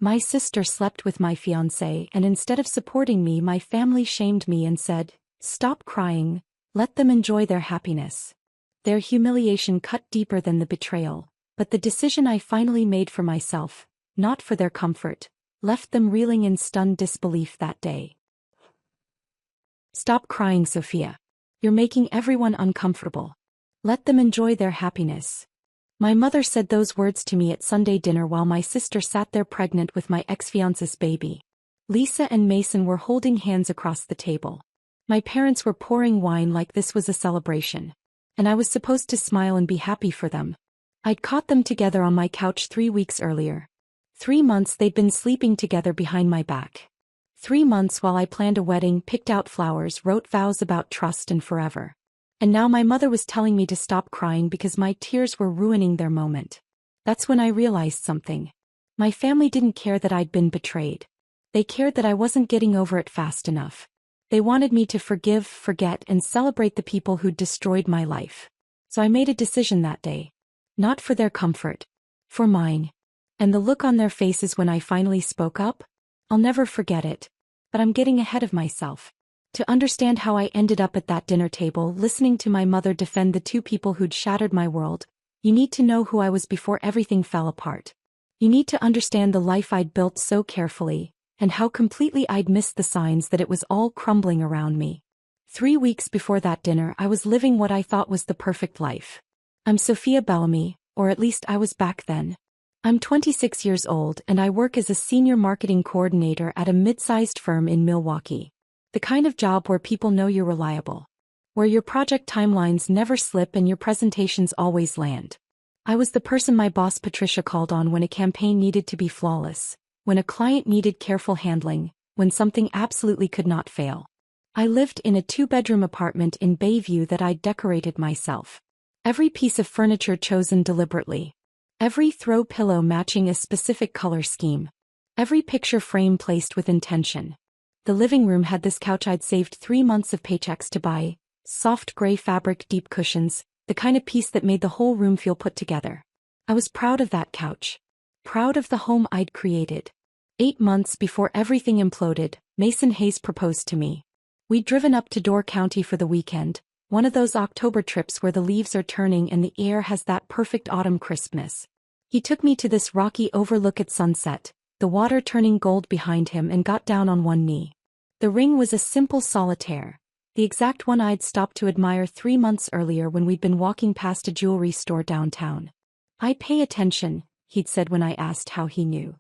My sister slept with my fiancé, and instead of supporting me, my family shamed me and said, "Stop crying, let them enjoy their happiness." Their humiliation cut deeper than the betrayal, but the decision I finally made for myself, not for their comfort, left them reeling in stunned disbelief that day. "Stop crying, Sophia. You're making everyone uncomfortable. Let them enjoy their happiness." My mother said those words to me at Sunday dinner while my sister sat there pregnant with my ex-fiance's baby. Lisa and Mason were holding hands across the table. My parents were pouring wine like this was a celebration. And I was supposed to smile and be happy for them. I'd caught them together on my couch 3 weeks earlier. 3 months they'd been sleeping together behind my back. 3 months while I planned a wedding, picked out flowers, wrote vows about trust and forever. And now my mother was telling me to stop crying because my tears were ruining their moment. That's when I realized something. My family didn't care that I'd been betrayed. They cared that I wasn't getting over it fast enough. They wanted me to forgive, forget, and celebrate the people who'd destroyed my life. So I made a decision that day. Not for their comfort. For mine. And the look on their faces when I finally spoke up? I'll never forget it. But I'm getting ahead of myself. To understand how I ended up at that dinner table listening to my mother defend the two people who'd shattered my world, you need to know who I was before everything fell apart. You need to understand the life I'd built so carefully, and how completely I'd missed the signs that it was all crumbling around me. 3 weeks before that dinner, I was living what I thought was the perfect life. I'm Sophia Bellamy, or at least I was back then. I'm 26 years old and I work as a senior marketing coordinator at a mid-sized firm in Milwaukee. The kind of job where people know you're reliable. Where your project timelines never slip and your presentations always land. I was the person my boss Patricia called on when a campaign needed to be flawless, when a client needed careful handling, when something absolutely could not fail. I lived in a 2-bedroom apartment in Bayview that I'd decorated myself. Every piece of furniture chosen deliberately. Every throw pillow matching a specific color scheme. Every picture frame placed with intention. The living room had this couch I'd saved 3 months of paychecks to buy, soft gray fabric, deep cushions, the kind of piece that made the whole room feel put together. I was proud of that couch. Proud of the home I'd created. 8 months before everything imploded, Mason Hayes proposed to me. We'd driven up to Door County for the weekend, one of those October trips where the leaves are turning and the air has that perfect autumn crispness. He took me to this rocky overlook at sunset, the water turning gold behind him, and got down on one knee. The ring was a simple solitaire, the exact one I'd stopped to admire 3 months earlier when we'd been walking past a jewelry store downtown. "I pay attention," he'd said when I asked how he knew.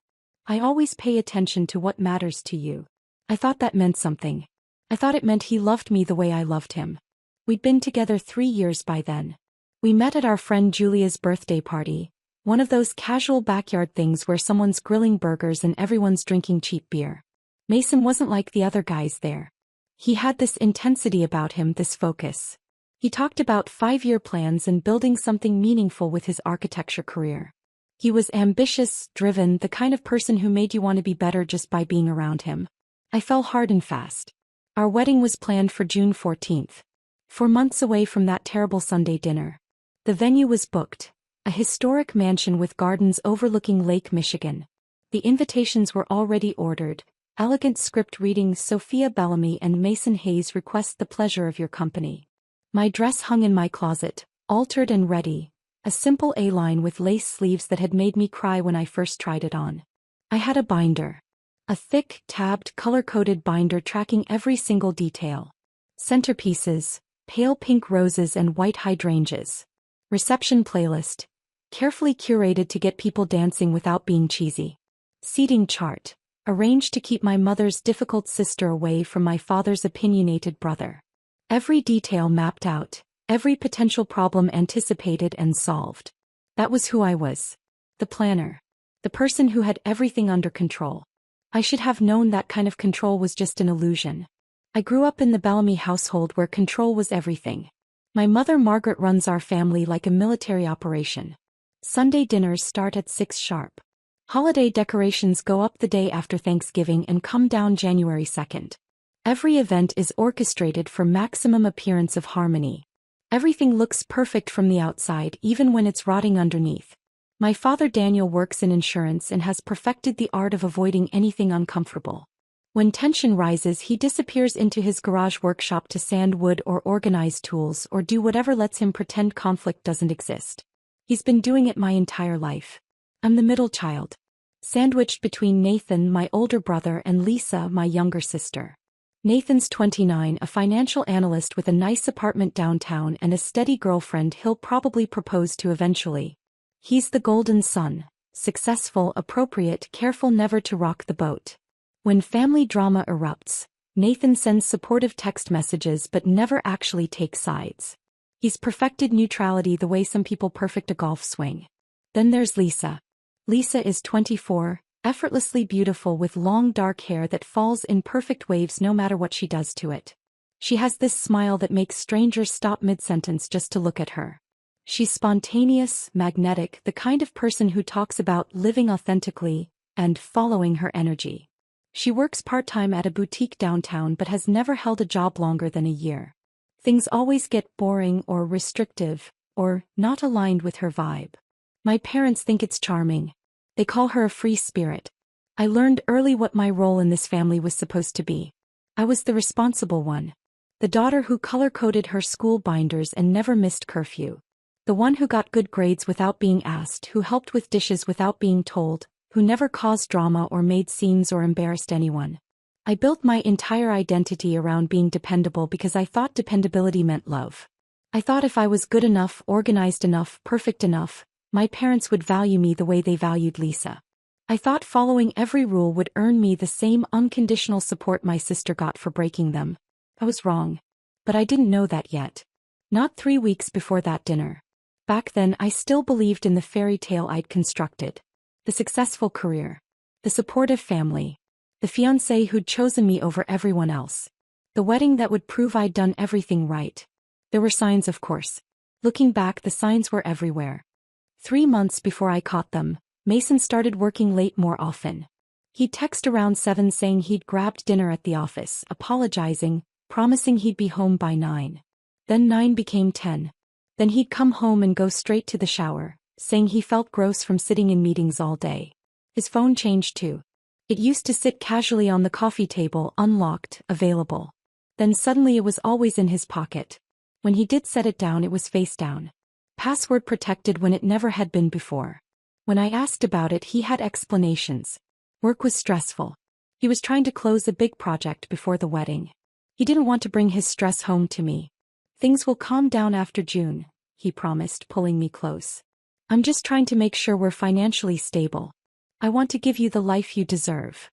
"I always pay attention to what matters to you." I thought that meant something. I thought it meant he loved me the way I loved him. We'd been together 3 years by then. We met at our friend Julia's birthday party, one of those casual backyard things where someone's grilling burgers and everyone's drinking cheap beer. Mason wasn't like the other guys there. He had this intensity about him, this focus. He talked about 5-year plans and building something meaningful with his architecture career. He was ambitious, driven, the kind of person who made you want to be better just by being around him. I fell hard and fast. Our wedding was planned for June 14th. 4 months away from that terrible Sunday dinner. The venue was booked, a historic mansion with gardens overlooking Lake Michigan. The invitations were already ordered. Elegant script readings: Sophia Bellamy and Mason Hayes request the pleasure of your company. My dress hung in my closet, altered and ready, a simple A-line with lace sleeves that had made me cry when I first tried it on. I had a binder. A thick, tabbed, color-coded binder tracking every single detail. Centerpieces, pale pink roses and white hydrangeas. Reception playlist, carefully curated to get people dancing without being cheesy. Seating chart, arranged to keep my mother's difficult sister away from my father's opinionated brother. Every detail mapped out, every potential problem anticipated and solved. That was who I was. The planner. The person who had everything under control. I should have known that kind of control was just an illusion. I grew up in the Bellamy household where control was everything. My mother Margaret runs our family like a military operation. Sunday dinners start at 6 sharp. Holiday decorations go up the day after Thanksgiving and come down January 2nd. Every event is orchestrated for maximum appearance of harmony. Everything looks perfect from the outside even when it's rotting underneath. My father Daniel works in insurance and has perfected the art of avoiding anything uncomfortable. When tension rises, he disappears into his garage workshop to sand wood or organize tools or do whatever lets him pretend conflict doesn't exist. He's been doing it my entire life. I'm the middle child, sandwiched between Nathan, my older brother, and Lisa, my younger sister. Nathan's 29, a financial analyst with a nice apartment downtown and a steady girlfriend he'll probably propose to eventually. He's the golden son, successful, appropriate, careful never to rock the boat. When family drama erupts, Nathan sends supportive text messages but never actually takes sides. He's perfected neutrality the way some people perfect a golf swing. Then there's Lisa. Lisa is 24, effortlessly beautiful with long dark hair that falls in perfect waves no matter what she does to it. She has this smile that makes strangers stop mid-sentence just to look at her. She's spontaneous, magnetic, the kind of person who talks about living authentically and following her energy. She works part-time at a boutique downtown but has never held a job longer than a year. Things always get boring or restrictive, or not aligned with her vibe. My parents think it's charming. They call her a free spirit. I learned early what my role in this family was supposed to be. I was the responsible one. The daughter who color-coded her school binders and never missed curfew. The one who got good grades without being asked, who helped with dishes without being told, who never caused drama or made scenes or embarrassed anyone. I built my entire identity around being dependable because I thought dependability meant love. I thought if I was good enough, organized enough, perfect enough, my parents would value me the way they valued Lisa. I thought following every rule would earn me the same unconditional support my sister got for breaking them. I was wrong. But I didn't know that yet. Not 3 weeks before that dinner. Back then I still believed in the fairy tale I'd constructed. The successful career. The supportive family. The fiancé who'd chosen me over everyone else. The wedding that would prove I'd done everything right. There were signs, of course. Looking back, the signs were everywhere. 3 months before I caught them, Mason started working late more often. He'd text around 7 saying he'd grabbed dinner at the office, apologizing, promising he'd be home by 9. Then 9 became 10. Then he'd come home and go straight to the shower, saying he felt gross from sitting in meetings all day. His phone changed too. It used to sit casually on the coffee table, unlocked, available. Then suddenly it was always in his pocket. When he did set it down, it was face down. Password protected when it never had been before. When I asked about it, he had explanations. Work was stressful. He was trying to close a big project before the wedding. He didn't want to bring his stress home to me. Things will calm down after June, he promised, pulling me close. I'm just trying to make sure we're financially stable. I want to give you the life you deserve.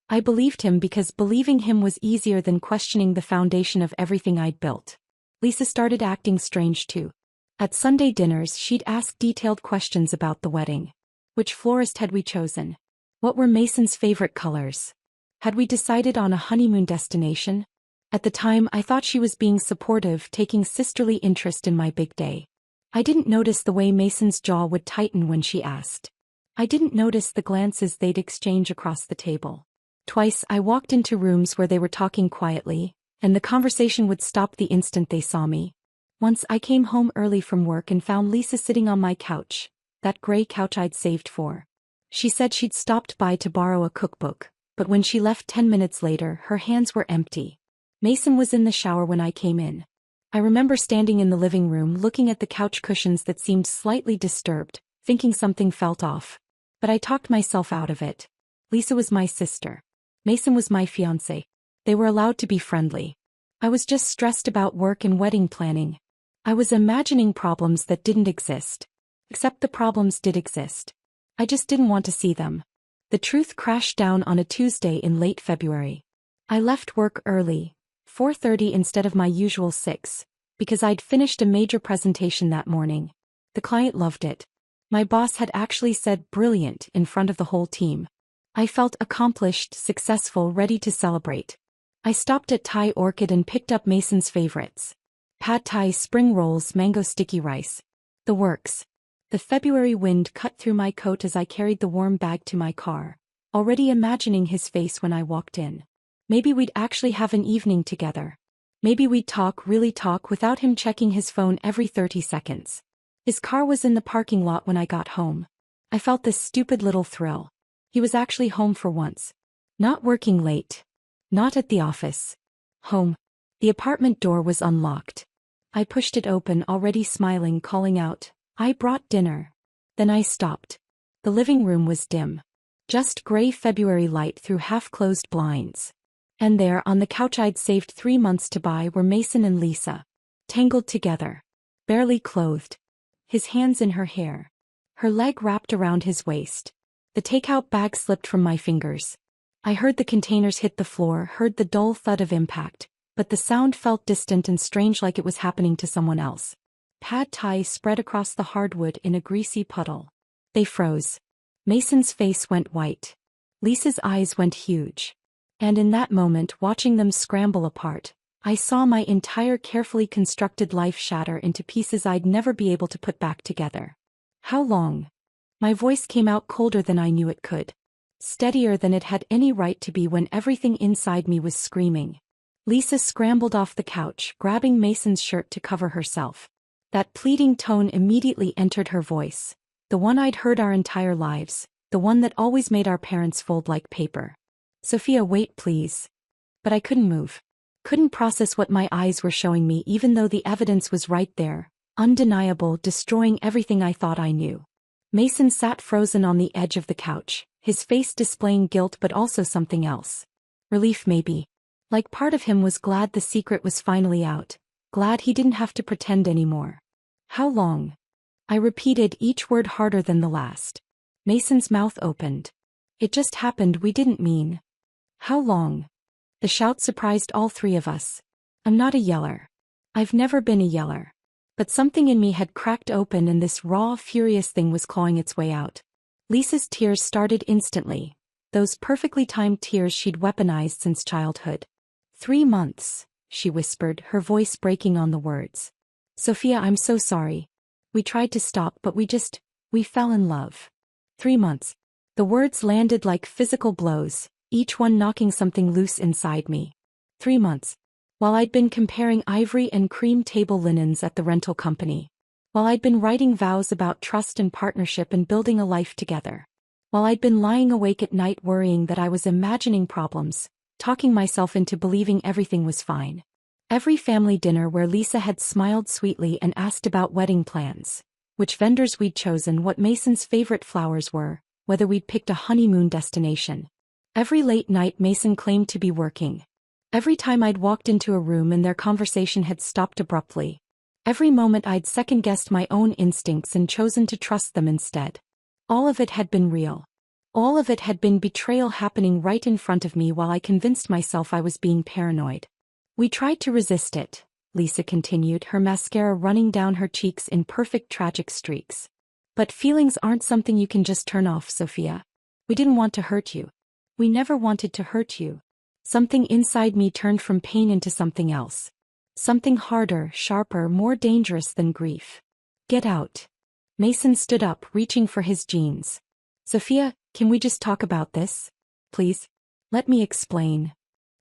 I believed him because believing him was easier than questioning the foundation of everything I'd built. Lisa started acting strange too. At Sunday dinners, she'd ask detailed questions about the wedding. Which florist had we chosen? What were Mason's favorite colors? Had we decided on a honeymoon destination? At the time, I thought she was being supportive, taking sisterly interest in my big day. I didn't notice the way Mason's jaw would tighten when she asked. I didn't notice the glances they'd exchange across the table. Twice I walked into rooms where they were talking quietly, and the conversation would stop the instant they saw me. Once I came home early from work and found Lisa sitting on my couch, that gray couch I'd saved for. She said she'd stopped by to borrow a cookbook, but when she left 10 minutes later, her hands were empty. Mason was in the shower when I came in. I remember standing in the living room looking at the couch cushions that seemed slightly disturbed, thinking something felt off. But I talked myself out of it. Lisa was my sister. Mason was my fiancé. They were allowed to be friendly. I was just stressed about work and wedding planning. I was imagining problems that didn't exist. Except the problems did exist. I just didn't want to see them. The truth crashed down on a Tuesday in late February. I left work early, 4:30 instead of my usual 6, because I'd finished a major presentation that morning. The client loved it. My boss had actually said brilliant in front of the whole team. I felt accomplished, successful, ready to celebrate. I stopped at Thai Orchid and picked up Mason's favorites. Pad Thai, spring rolls, mango sticky rice. The works. The February wind cut through my coat as I carried the warm bag to my car, already imagining his face when I walked in. Maybe we'd actually have an evening together. Maybe we'd talk, really talk, without him checking his phone every 30 seconds. His car was in the parking lot when I got home. I felt this stupid little thrill. He was actually home for once. Not working late. Not at the office. Home. The apartment door was unlocked. I pushed it open, already smiling, calling out, "I brought dinner." Then I stopped. The living room was dim. Just gray February light through half-closed blinds. And there, on the couch I'd saved 3 months to buy, were Mason and Lisa. Tangled together. Barely clothed. His hands in her hair. Her leg wrapped around his waist. The takeout bag slipped from my fingers. I heard the containers hit the floor, heard the dull thud of impact, but the sound felt distant and strange, like it was happening to someone else. Pad thai spread across the hardwood in a greasy puddle. They froze. Mason's face went white. Lisa's eyes went huge. And in that moment, watching them scramble apart, I saw my entire carefully constructed life shatter into pieces I'd never be able to put back together. How long? My voice came out colder than I knew it could. Steadier than it had any right to be when everything inside me was screaming. Lisa scrambled off the couch, grabbing Mason's shirt to cover herself. That pleading tone immediately entered her voice. The one I'd heard our entire lives. The one that always made our parents fold like paper. "Sophia, wait please." But I couldn't move. Couldn't process what my eyes were showing me, even though the evidence was right there. Undeniable, destroying everything I thought I knew. Mason sat frozen on the edge of the couch, his face displaying guilt but also something else. Relief maybe. Like part of him was glad the secret was finally out. Glad he didn't have to pretend anymore. How long? I repeated each word harder than the last. Mason's mouth opened. "It just happened, we didn't mean." "How long?" The shout surprised all three of us. I'm not a yeller. I've never been a yeller. But something in me had cracked open and this raw, furious thing was clawing its way out. Lisa's tears started instantly. Those perfectly timed tears she'd weaponized since childhood. 3 months, she whispered, her voice breaking on the words. "Sophia, I'm so sorry. We tried to stop, but we fell in love." 3 months. The words landed like physical blows, each one knocking something loose inside me. 3 months. While I'd been comparing ivory and cream table linens at the rental company. While I'd been writing vows about trust and partnership and building a life together. While I'd been lying awake at night worrying that I was imagining problems, talking myself into believing everything was fine. Every family dinner where Lisa had smiled sweetly and asked about wedding plans, which vendors we'd chosen, what Mason's favorite flowers were, whether we'd picked a honeymoon destination. Every late night Mason claimed to be working. Every time I'd walked into a room and their conversation had stopped abruptly. Every moment I'd second-guessed my own instincts and chosen to trust them instead. All of it had been real. All of it had been betrayal happening right in front of me while I convinced myself I was being paranoid. "We tried to resist it," Lisa continued, her mascara running down her cheeks in perfect tragic streaks. "But feelings aren't something you can just turn off, Sophia. We didn't want to hurt you. We never wanted to hurt you." Something inside me turned from pain into something else. Something harder, sharper, more dangerous than grief. "Get out." Mason stood up, reaching for his jeans. "Sophia, can we just talk about this? Please? Let me explain."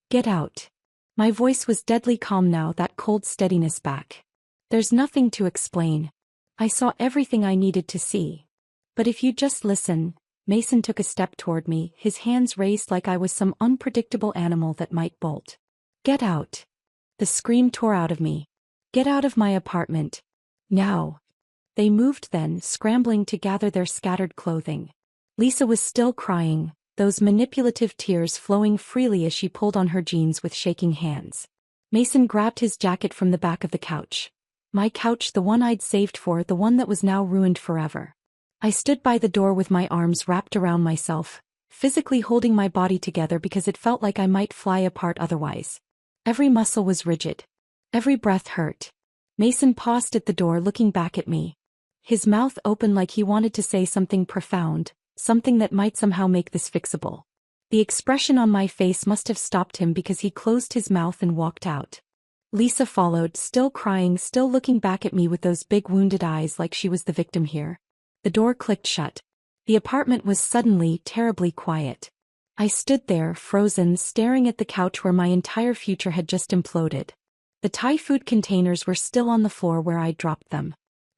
"Get out." My voice was deadly calm now, that cold steadiness back. "There's nothing to explain. I saw everything I needed to see. But if you just listen." Mason took a step toward me, his hands raised like I was some unpredictable animal that might bolt. "Get out." The scream tore out of me. "Get out of my apartment. Now." They moved then, scrambling to gather their scattered clothing. Lisa was still crying, those manipulative tears flowing freely as she pulled on her jeans with shaking hands. Mason grabbed his jacket from the back of the couch. My couch, the one I'd saved for, the one that was now ruined forever. I stood by the door with my arms wrapped around myself, physically holding my body together because it felt like I might fly apart otherwise. Every muscle was rigid. Every breath hurt. Mason paused at the door, looking back at me. His mouth open like he wanted to say something profound, something that might somehow make this fixable. The expression on my face must have stopped him because he closed his mouth and walked out. Lisa followed, still crying, still looking back at me with those big wounded eyes like she was the victim here. The door clicked shut. The apartment was suddenly terribly quiet. I stood there, frozen, staring at the couch where my entire future had just imploded. The Thai food containers were still on the floor where I'd dropped them.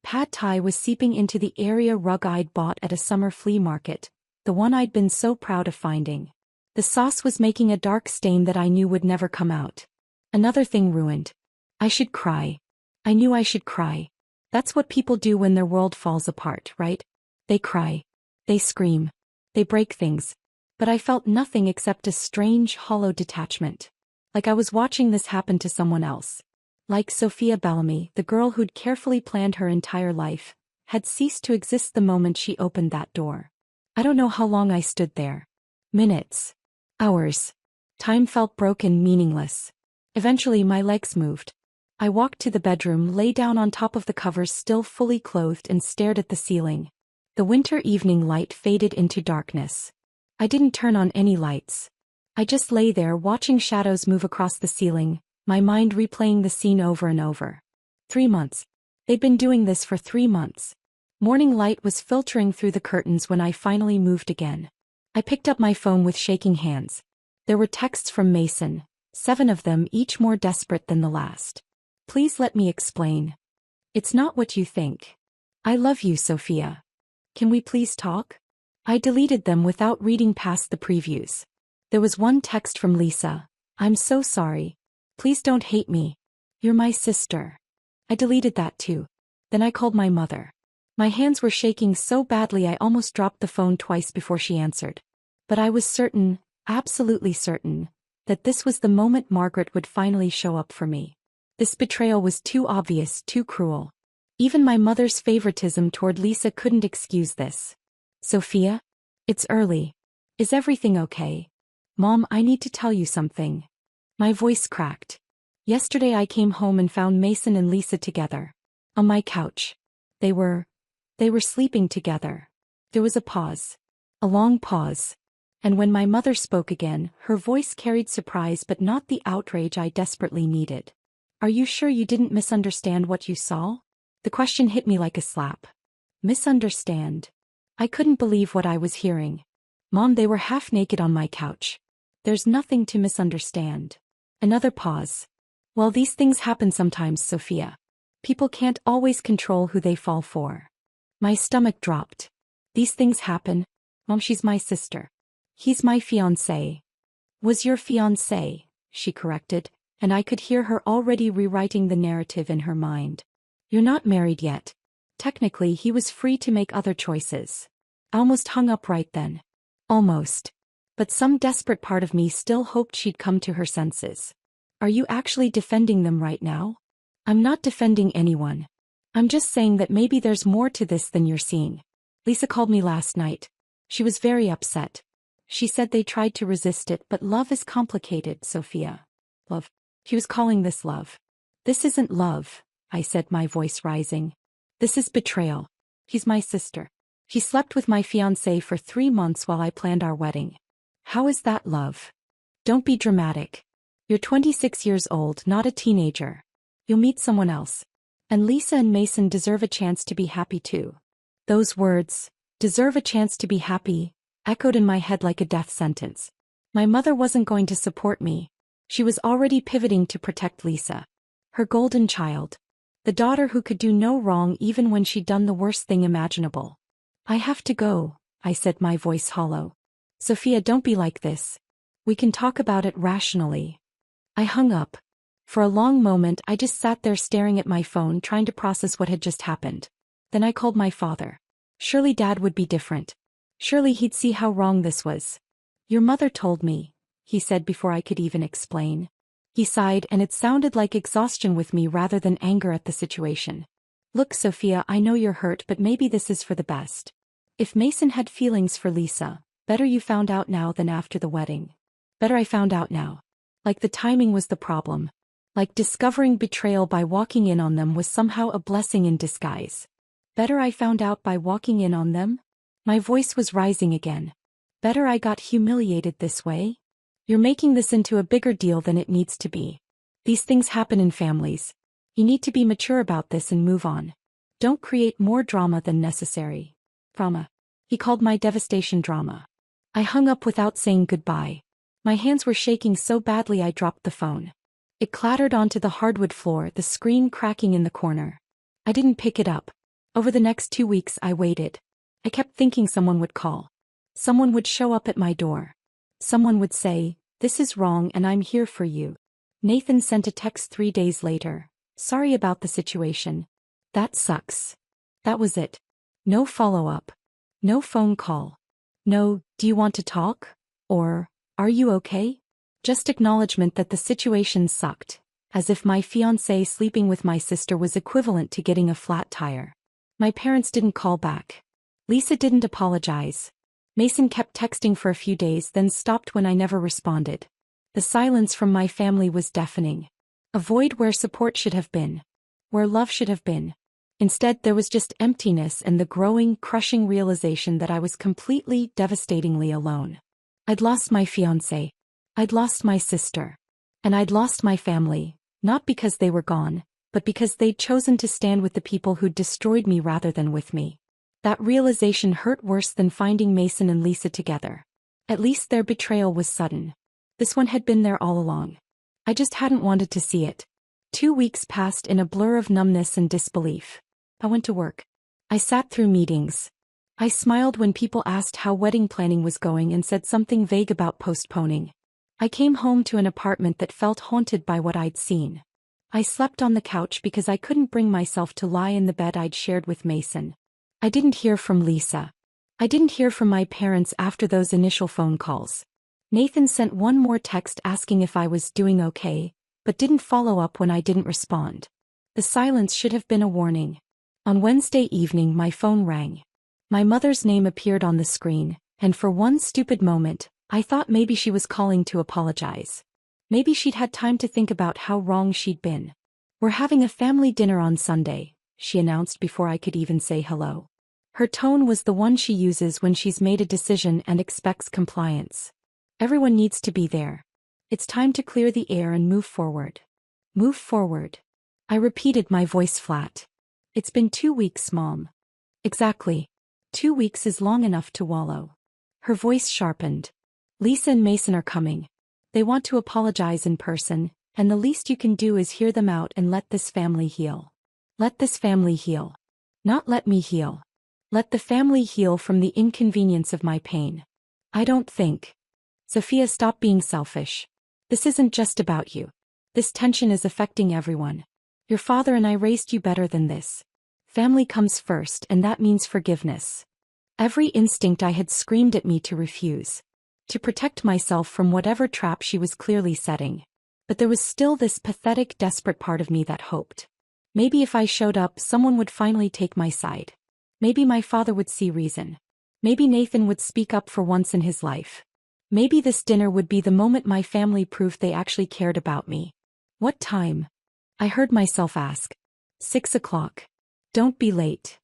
Pad Thai was seeping into the area rug I'd bought at a summer flea market, the one I'd been so proud of finding. The sauce was making a dark stain that I knew would never come out. Another thing ruined. I should cry. I knew I should cry. That's what people do when their world falls apart, right? They cry. They scream. They break things. But I felt nothing except a strange, hollow detachment. Like I was watching this happen to someone else. Like Sophia Bellamy, the girl who'd carefully planned her entire life, had ceased to exist the moment she opened that door. I don't know how long I stood there. Minutes. Hours. Time felt broken, meaningless. Eventually my legs moved. I walked to the bedroom, lay down on top of the covers still fully clothed and stared at the ceiling. The winter evening light faded into darkness. I didn't turn on any lights. I just lay there watching shadows move across the ceiling, my mind replaying the scene over and over. 3 months. They'd been doing this for 3 months. Morning light was filtering through the curtains when I finally moved again. I picked up my phone with shaking hands. There were texts from Mason, 7 of them, each more desperate than the last. Please let me explain. It's not what you think. I love you, Sophia. Can we please talk? I deleted them without reading past the previews. There was one text from Lisa. I'm so sorry. Please don't hate me. You're my sister. I deleted that too. Then I called my mother. My hands were shaking so badly I almost dropped the phone twice before she answered. But I was certain, absolutely certain, that this was the moment Margaret would finally show up for me. This betrayal was too obvious, too cruel. Even my mother's favoritism toward Lisa couldn't excuse this. Sophia? It's early. Is everything okay? Mom, I need to tell you something. My voice cracked. Yesterday I came home and found Mason and Lisa together. On my couch. They were sleeping together. There was a pause. A long pause. And when my mother spoke again, her voice carried surprise but not the outrage I desperately needed. Are you sure you didn't misunderstand what you saw? The question hit me like a slap. Misunderstand? I couldn't believe what I was hearing. Mom, they were half naked on my couch. There's nothing to misunderstand. Another pause. Well, these things happen sometimes, Sophia. People can't always control who they fall for. My stomach dropped. These things happen. Mom, she's my sister. He's my fiancé. Was your fiancé, she corrected, and I could hear her already rewriting the narrative in her mind. You're not married yet. Technically, he was free to make other choices. I almost hung up right then. Almost. But some desperate part of me still hoped she'd come to her senses. Are you actually defending them right now? I'm not defending anyone. I'm just saying that maybe there's more to this than you're seeing. Lisa called me last night. She was very upset. She said they tried to resist it, but love is complicated, Sophia. Love. She was calling this love. This isn't love, I said, my voice rising. This is betrayal. She's my sister. She slept with my fiancé for 3 months while I planned our wedding. How is that love? Don't be dramatic. You're 26 years old, not a teenager. You'll meet someone else. And Lisa and Mason deserve a chance to be happy too. Those words, deserve a chance to be happy, echoed in my head like a death sentence. My mother wasn't going to support me. She was already pivoting to protect Lisa. Her golden child. The daughter who could do no wrong even when she'd done the worst thing imaginable. I have to go, I said, my voice hollow. Sophia, don't be like this. We can talk about it rationally. I hung up. For a long moment I just sat there staring at my phone, trying to process what had just happened. Then I called my father. Surely Dad would be different. Surely he'd see how wrong this was. Your mother told me, he said before I could even explain. He sighed, and it sounded like exhaustion with me rather than anger at the situation. Look, Sophia, I know you're hurt, but maybe this is for the best. If Mason had feelings for Lisa, better you found out now than after the wedding. Better I found out now. Like the timing was the problem. Like discovering betrayal by walking in on them was somehow a blessing in disguise. Better I found out by walking in on them? My voice was rising again. Better I got humiliated this way? You're making this into a bigger deal than it needs to be. These things happen in families. You need to be mature about this and move on. Don't create more drama than necessary. Drama. He called my devastation drama. I hung up without saying goodbye. My hands were shaking so badly I dropped the phone. It clattered onto the hardwood floor, the screen cracking in the corner. I didn't pick it up. Over the next 2 weeks I waited. I kept thinking someone would call. Someone would show up at my door. Someone would say, "This is wrong and I'm here for you." Nathan sent a text 3 days later. "Sorry about the situation. That sucks." That was it. No follow-up. No phone call. No, "Do you want to talk?" Or, "Are you okay?" Just acknowledgement that the situation sucked, as if my fiancé sleeping with my sister was equivalent to getting a flat tire. My parents didn't call back. Lisa didn't apologize. Mason kept texting for a few days, then stopped when I never responded. The silence from my family was deafening. A void where support should have been. Where love should have been. Instead, there was just emptiness and the growing, crushing realization that I was completely, devastatingly alone. I'd lost my fiancé. I'd lost my sister. And I'd lost my family, not because they were gone, but because they'd chosen to stand with the people who'd destroyed me rather than with me. That realization hurt worse than finding Mason and Lisa together. At least their betrayal was sudden. This one had been there all along. I just hadn't wanted to see it. 2 weeks passed in a blur of numbness and disbelief. I went to work. I sat through meetings. I smiled when people asked how wedding planning was going and said something vague about postponing. I came home to an apartment that felt haunted by what I'd seen. I slept on the couch because I couldn't bring myself to lie in the bed I'd shared with Mason. I didn't hear from Lisa. I didn't hear from my parents after those initial phone calls. Nathan sent one more text asking if I was doing okay, but didn't follow up when I didn't respond. The silence should have been a warning. On Wednesday evening my phone rang. My mother's name appeared on the screen, and for one stupid moment, I thought maybe she was calling to apologize. Maybe she'd had time to think about how wrong she'd been. "We're having a family dinner on Sunday," she announced before I could even say hello. Her tone was the one she uses when she's made a decision and expects compliance. Everyone needs to be there. It's time to clear the air and move forward. Move forward. I repeated, my voice flat. "It's been 2 weeks, Mom." "Exactly. 2 weeks is long enough to wallow." Her voice sharpened. "Lisa and Mason are coming. They want to apologize in person, and the least you can do is hear them out and let this family heal. Let this family heal. Not let me heal. Let the family heal from the inconvenience of my pain. I don't think." "Sophia, stop being selfish. This isn't just about you. This tension is affecting everyone. Your father and I raised you better than this. Family comes first, and that means forgiveness." Every instinct I had screamed at me to refuse. To protect myself from whatever trap she was clearly setting. But there was still this pathetic, desperate part of me that hoped. Maybe if I showed up, someone would finally take my side. Maybe my father would see reason. Maybe Nathan would speak up for once in his life. Maybe this dinner would be the moment my family proved they actually cared about me. "What time?" I heard myself ask. 6 o'clock. "Don't be late."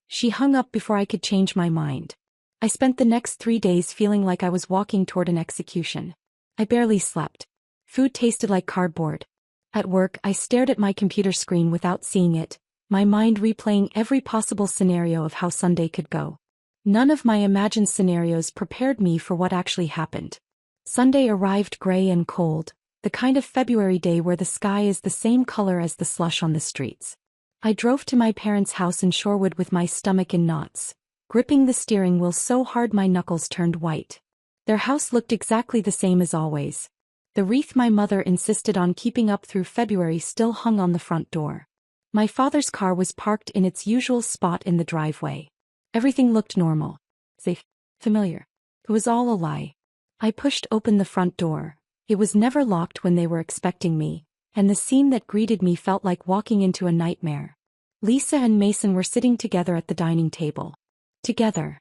She hung up before I could change my mind. I spent the next 3 days feeling like I was walking toward an execution. I barely slept. Food tasted like cardboard. At work, I stared at my computer screen without seeing it, my mind replaying every possible scenario of how Sunday could go. None of my imagined scenarios prepared me for what actually happened. Sunday arrived gray and cold, the kind of February day where the sky is the same color as the slush on the streets. I drove to my parents' house in Shorewood with my stomach in knots, gripping the steering wheel so hard my knuckles turned white. Their house looked exactly the same as always. The wreath my mother insisted on keeping up through February still hung on the front door. My father's car was parked in its usual spot in the driveway. Everything looked normal. Safe. Familiar. It was all a lie. I pushed open the front door. It was never locked when they were expecting me, and the scene that greeted me felt like walking into a nightmare. Lisa and Mason were sitting together at the dining table. Together.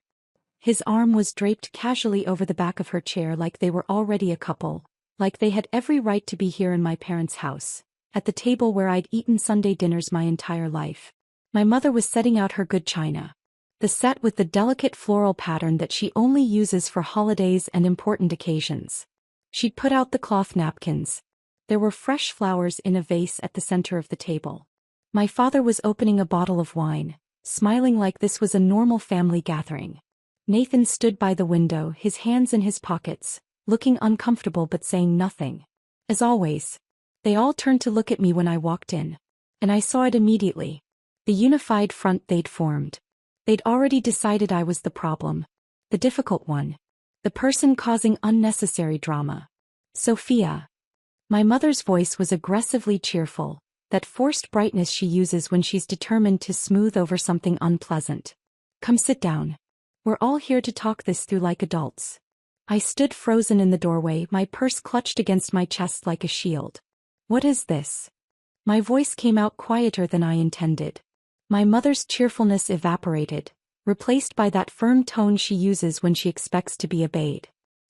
His arm was draped casually over the back of her chair like they were already a couple, like they had every right to be here in my parents' house, at the table where I'd eaten Sunday dinners my entire life. My mother was setting out her good china. The set with the delicate floral pattern that she only uses for holidays and important occasions. She'd put out the cloth napkins. There were fresh flowers in a vase at the center of the table. My father was opening a bottle of wine, smiling like this was a normal family gathering. Nathan stood by the window, his hands in his pockets, looking uncomfortable but saying nothing. As always. They all turned to look at me when I walked in. And I saw it immediately. The unified front they'd formed. They'd already decided I was the problem. The difficult one. The person causing unnecessary drama. Sophia. My mother's voice was aggressively cheerful, that forced brightness she uses when she's determined to smooth over something unpleasant. Come sit down. We're all here to talk this through like adults. I stood frozen in the doorway, my purse clutched against my chest like a shield. What is this? My voice came out quieter than I intended. My mother's cheerfulness evaporated, replaced by that firm tone she uses when she expects to be obeyed.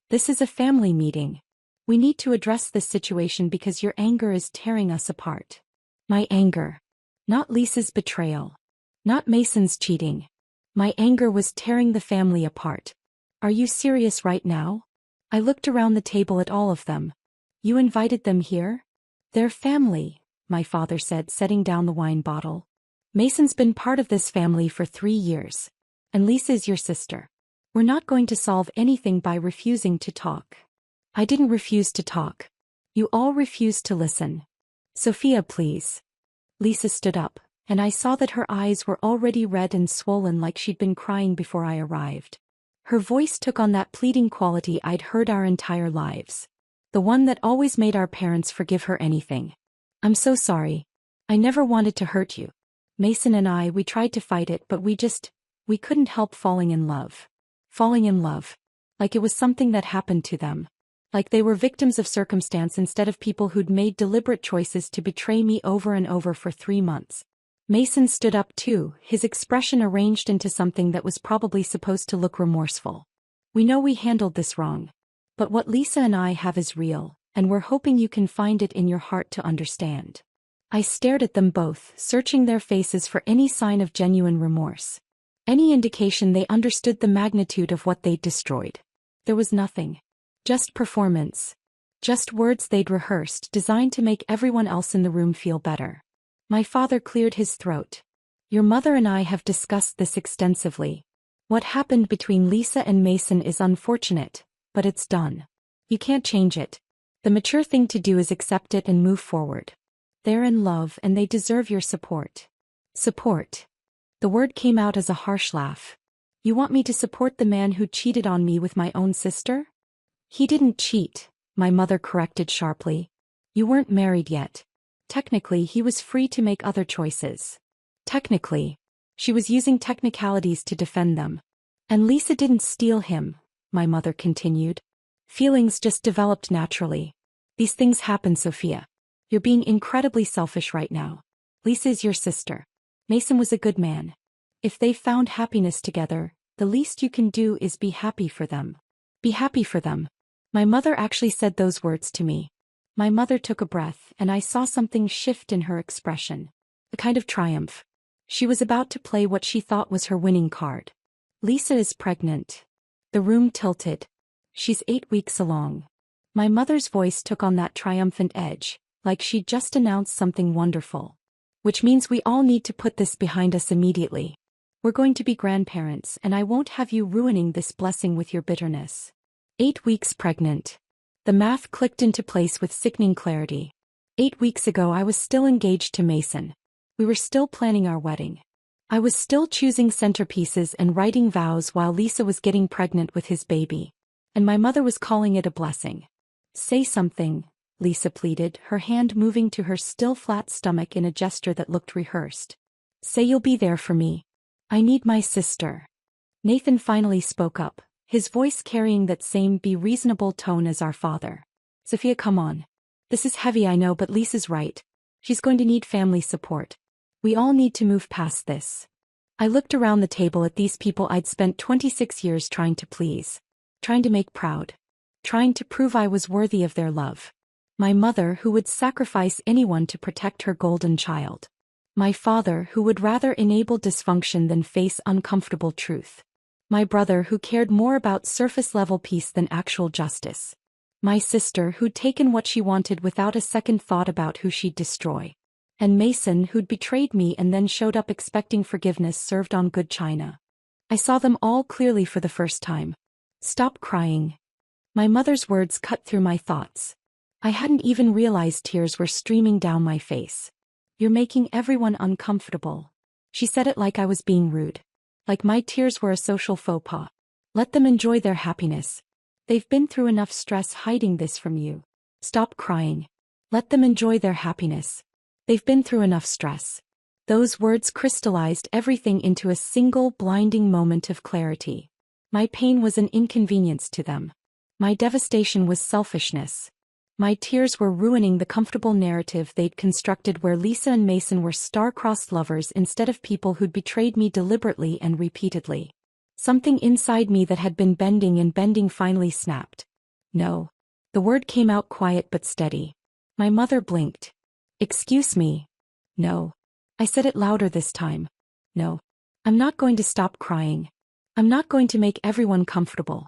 This is a family meeting. We need to address this situation because your anger is tearing us apart. My anger. Not Lisa's betrayal. Not Mason's cheating. My anger was tearing the family apart. Are you serious right now? I looked around the table at all of them. You invited them here? They're family, my father said, setting down the wine bottle. Mason's been part of this family for 3 years. And Lisa's your sister. We're not going to solve anything by refusing to talk. I didn't refuse to talk. You all refused to listen. Sophia, please. Lisa stood up, and I saw that her eyes were already red and swollen like she'd been crying before I arrived. Her voice took on that pleading quality I'd heard our entire lives. The one that always made our parents forgive her anything. I'm so sorry. I never wanted to hurt you. Mason and we tried to fight it, but we couldn't help falling in love. Falling in love. Like it was something that happened to them. Like they were victims of circumstance instead of people who'd made deliberate choices to betray me over and over for 3 months. Mason stood up too, his expression arranged into something that was probably supposed to look remorseful. We know we handled this wrong. But what Lisa and I have is real, and we're hoping you can find it in your heart to understand. I stared at them both, searching their faces for any sign of genuine remorse. Any indication they understood the magnitude of what they'd destroyed. There was nothing. Just performance. Just words they'd rehearsed, designed to make everyone else in the room feel better. My father cleared his throat. Your mother and I have discussed this extensively. What happened between Lisa and Mason is unfortunate, but it's done. You can't change it. The mature thing to do is accept it and move forward. They're in love and they deserve your support. Support. The word came out as a harsh laugh. You want me to support the man who cheated on me with my own sister? He didn't cheat, my mother corrected sharply. You weren't married yet. Technically, he was free to make other choices. Technically. She was using technicalities to defend them. And Lisa didn't steal him, my mother continued. Feelings just developed naturally. These things happen, Sophia. You're being incredibly selfish right now. Lisa's your sister. Mason was a good man. If they found happiness together, the least you can do is be happy for them. Be happy for them. My mother actually said those words to me. My mother took a breath, and I saw something shift in her expression. A kind of triumph. She was about to play what she thought was her winning card. Lisa is pregnant. The room tilted. She's 8 weeks along. My mother's voice took on that triumphant edge, like she'd just announced something wonderful. Which means we all need to put this behind us immediately. We're going to be grandparents, and I won't have you ruining this blessing with your bitterness. 8 weeks pregnant. The math clicked into place with sickening clarity. 8 weeks ago I was still engaged to Mason. We were still planning our wedding. I was still choosing centerpieces and writing vows while Lisa was getting pregnant with his baby. And my mother was calling it a blessing. Say something, Lisa pleaded, her hand moving to her still flat stomach in a gesture that looked rehearsed. Say you'll be there for me. I need my sister. Nathan finally spoke up, his voice carrying that same be reasonable tone as our father. Sophia, come on. This is heavy, I know, but Lisa's right. She's going to need family support. We all need to move past this. I looked around the table at these people I'd spent 26 years trying to please. Trying to make proud. Trying to prove I was worthy of their love. My mother who would sacrifice anyone to protect her golden child. My father who would rather enable dysfunction than face uncomfortable truth. My brother who cared more about surface-level peace than actual justice. My sister who'd taken what she wanted without a second thought about who she'd destroy. And Mason who'd betrayed me and then showed up expecting forgiveness served on good china. I saw them all clearly for the first time. Stop crying. My mother's words cut through my thoughts. I hadn't even realized tears were streaming down my face. You're making everyone uncomfortable. She said it like I was being rude. Like my tears were a social faux pas. Let them enjoy their happiness. They've been through enough stress hiding this from you. Stop crying. Let them enjoy their happiness. They've been through enough stress. Those words crystallized everything into a single blinding moment of clarity. My pain was an inconvenience to them. My devastation was selfishness. My tears were ruining the comfortable narrative they'd constructed where Lisa and Mason were star-crossed lovers instead of people who'd betrayed me deliberately and repeatedly. Something inside me that had been bending and bending finally snapped. No. The word came out quiet but steady. My mother blinked. Excuse me. No. I said it louder this time. No. I'm not going to stop crying. I'm not going to make everyone comfortable.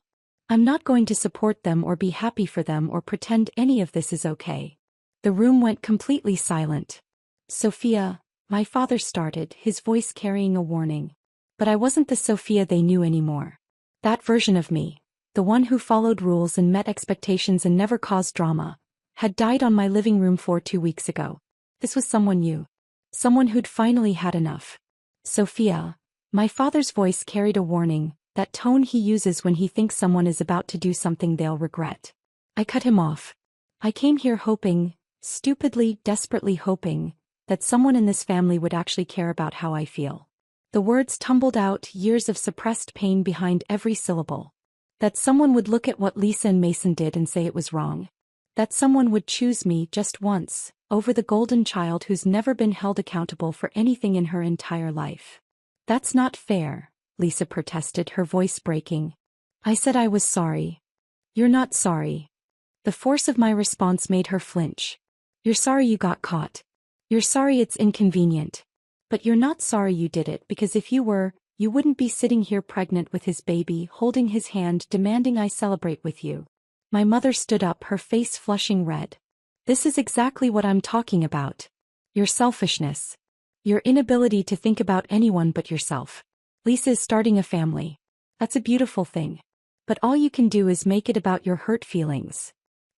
I'm not going to support them or be happy for them or pretend any of this is okay. The room went completely silent. Sophia, my father started, his voice carrying a warning. But I wasn't the Sophia they knew anymore. That version of me, the one who followed rules and met expectations and never caused drama, had died on my living room floor 2 weeks ago. This was someone new. Someone who'd finally had enough. Sophia, my father's voice carried a warning, that tone he uses when he thinks someone is about to do something they'll regret. I cut him off. I came here hoping, stupidly, desperately hoping, that someone in this family would actually care about how I feel. The words tumbled out, years of suppressed pain behind every syllable. That someone would look at what Lisa and Mason did and say it was wrong. That someone would choose me just once, over the golden child who's never been held accountable for anything in her entire life. That's not fair, Lisa protested, her voice breaking. I said I was sorry. You're not sorry. The force of my response made her flinch. You're sorry you got caught. You're sorry it's inconvenient. But you're not sorry you did it, because if you were, you wouldn't be sitting here pregnant with his baby, holding his hand, demanding I celebrate with you. My mother stood up, her face flushing red. This is exactly what I'm talking about. Your selfishness. Your inability to think about anyone but yourself. Lisa is starting a family. That's a beautiful thing. But all you can do is make it about your hurt feelings.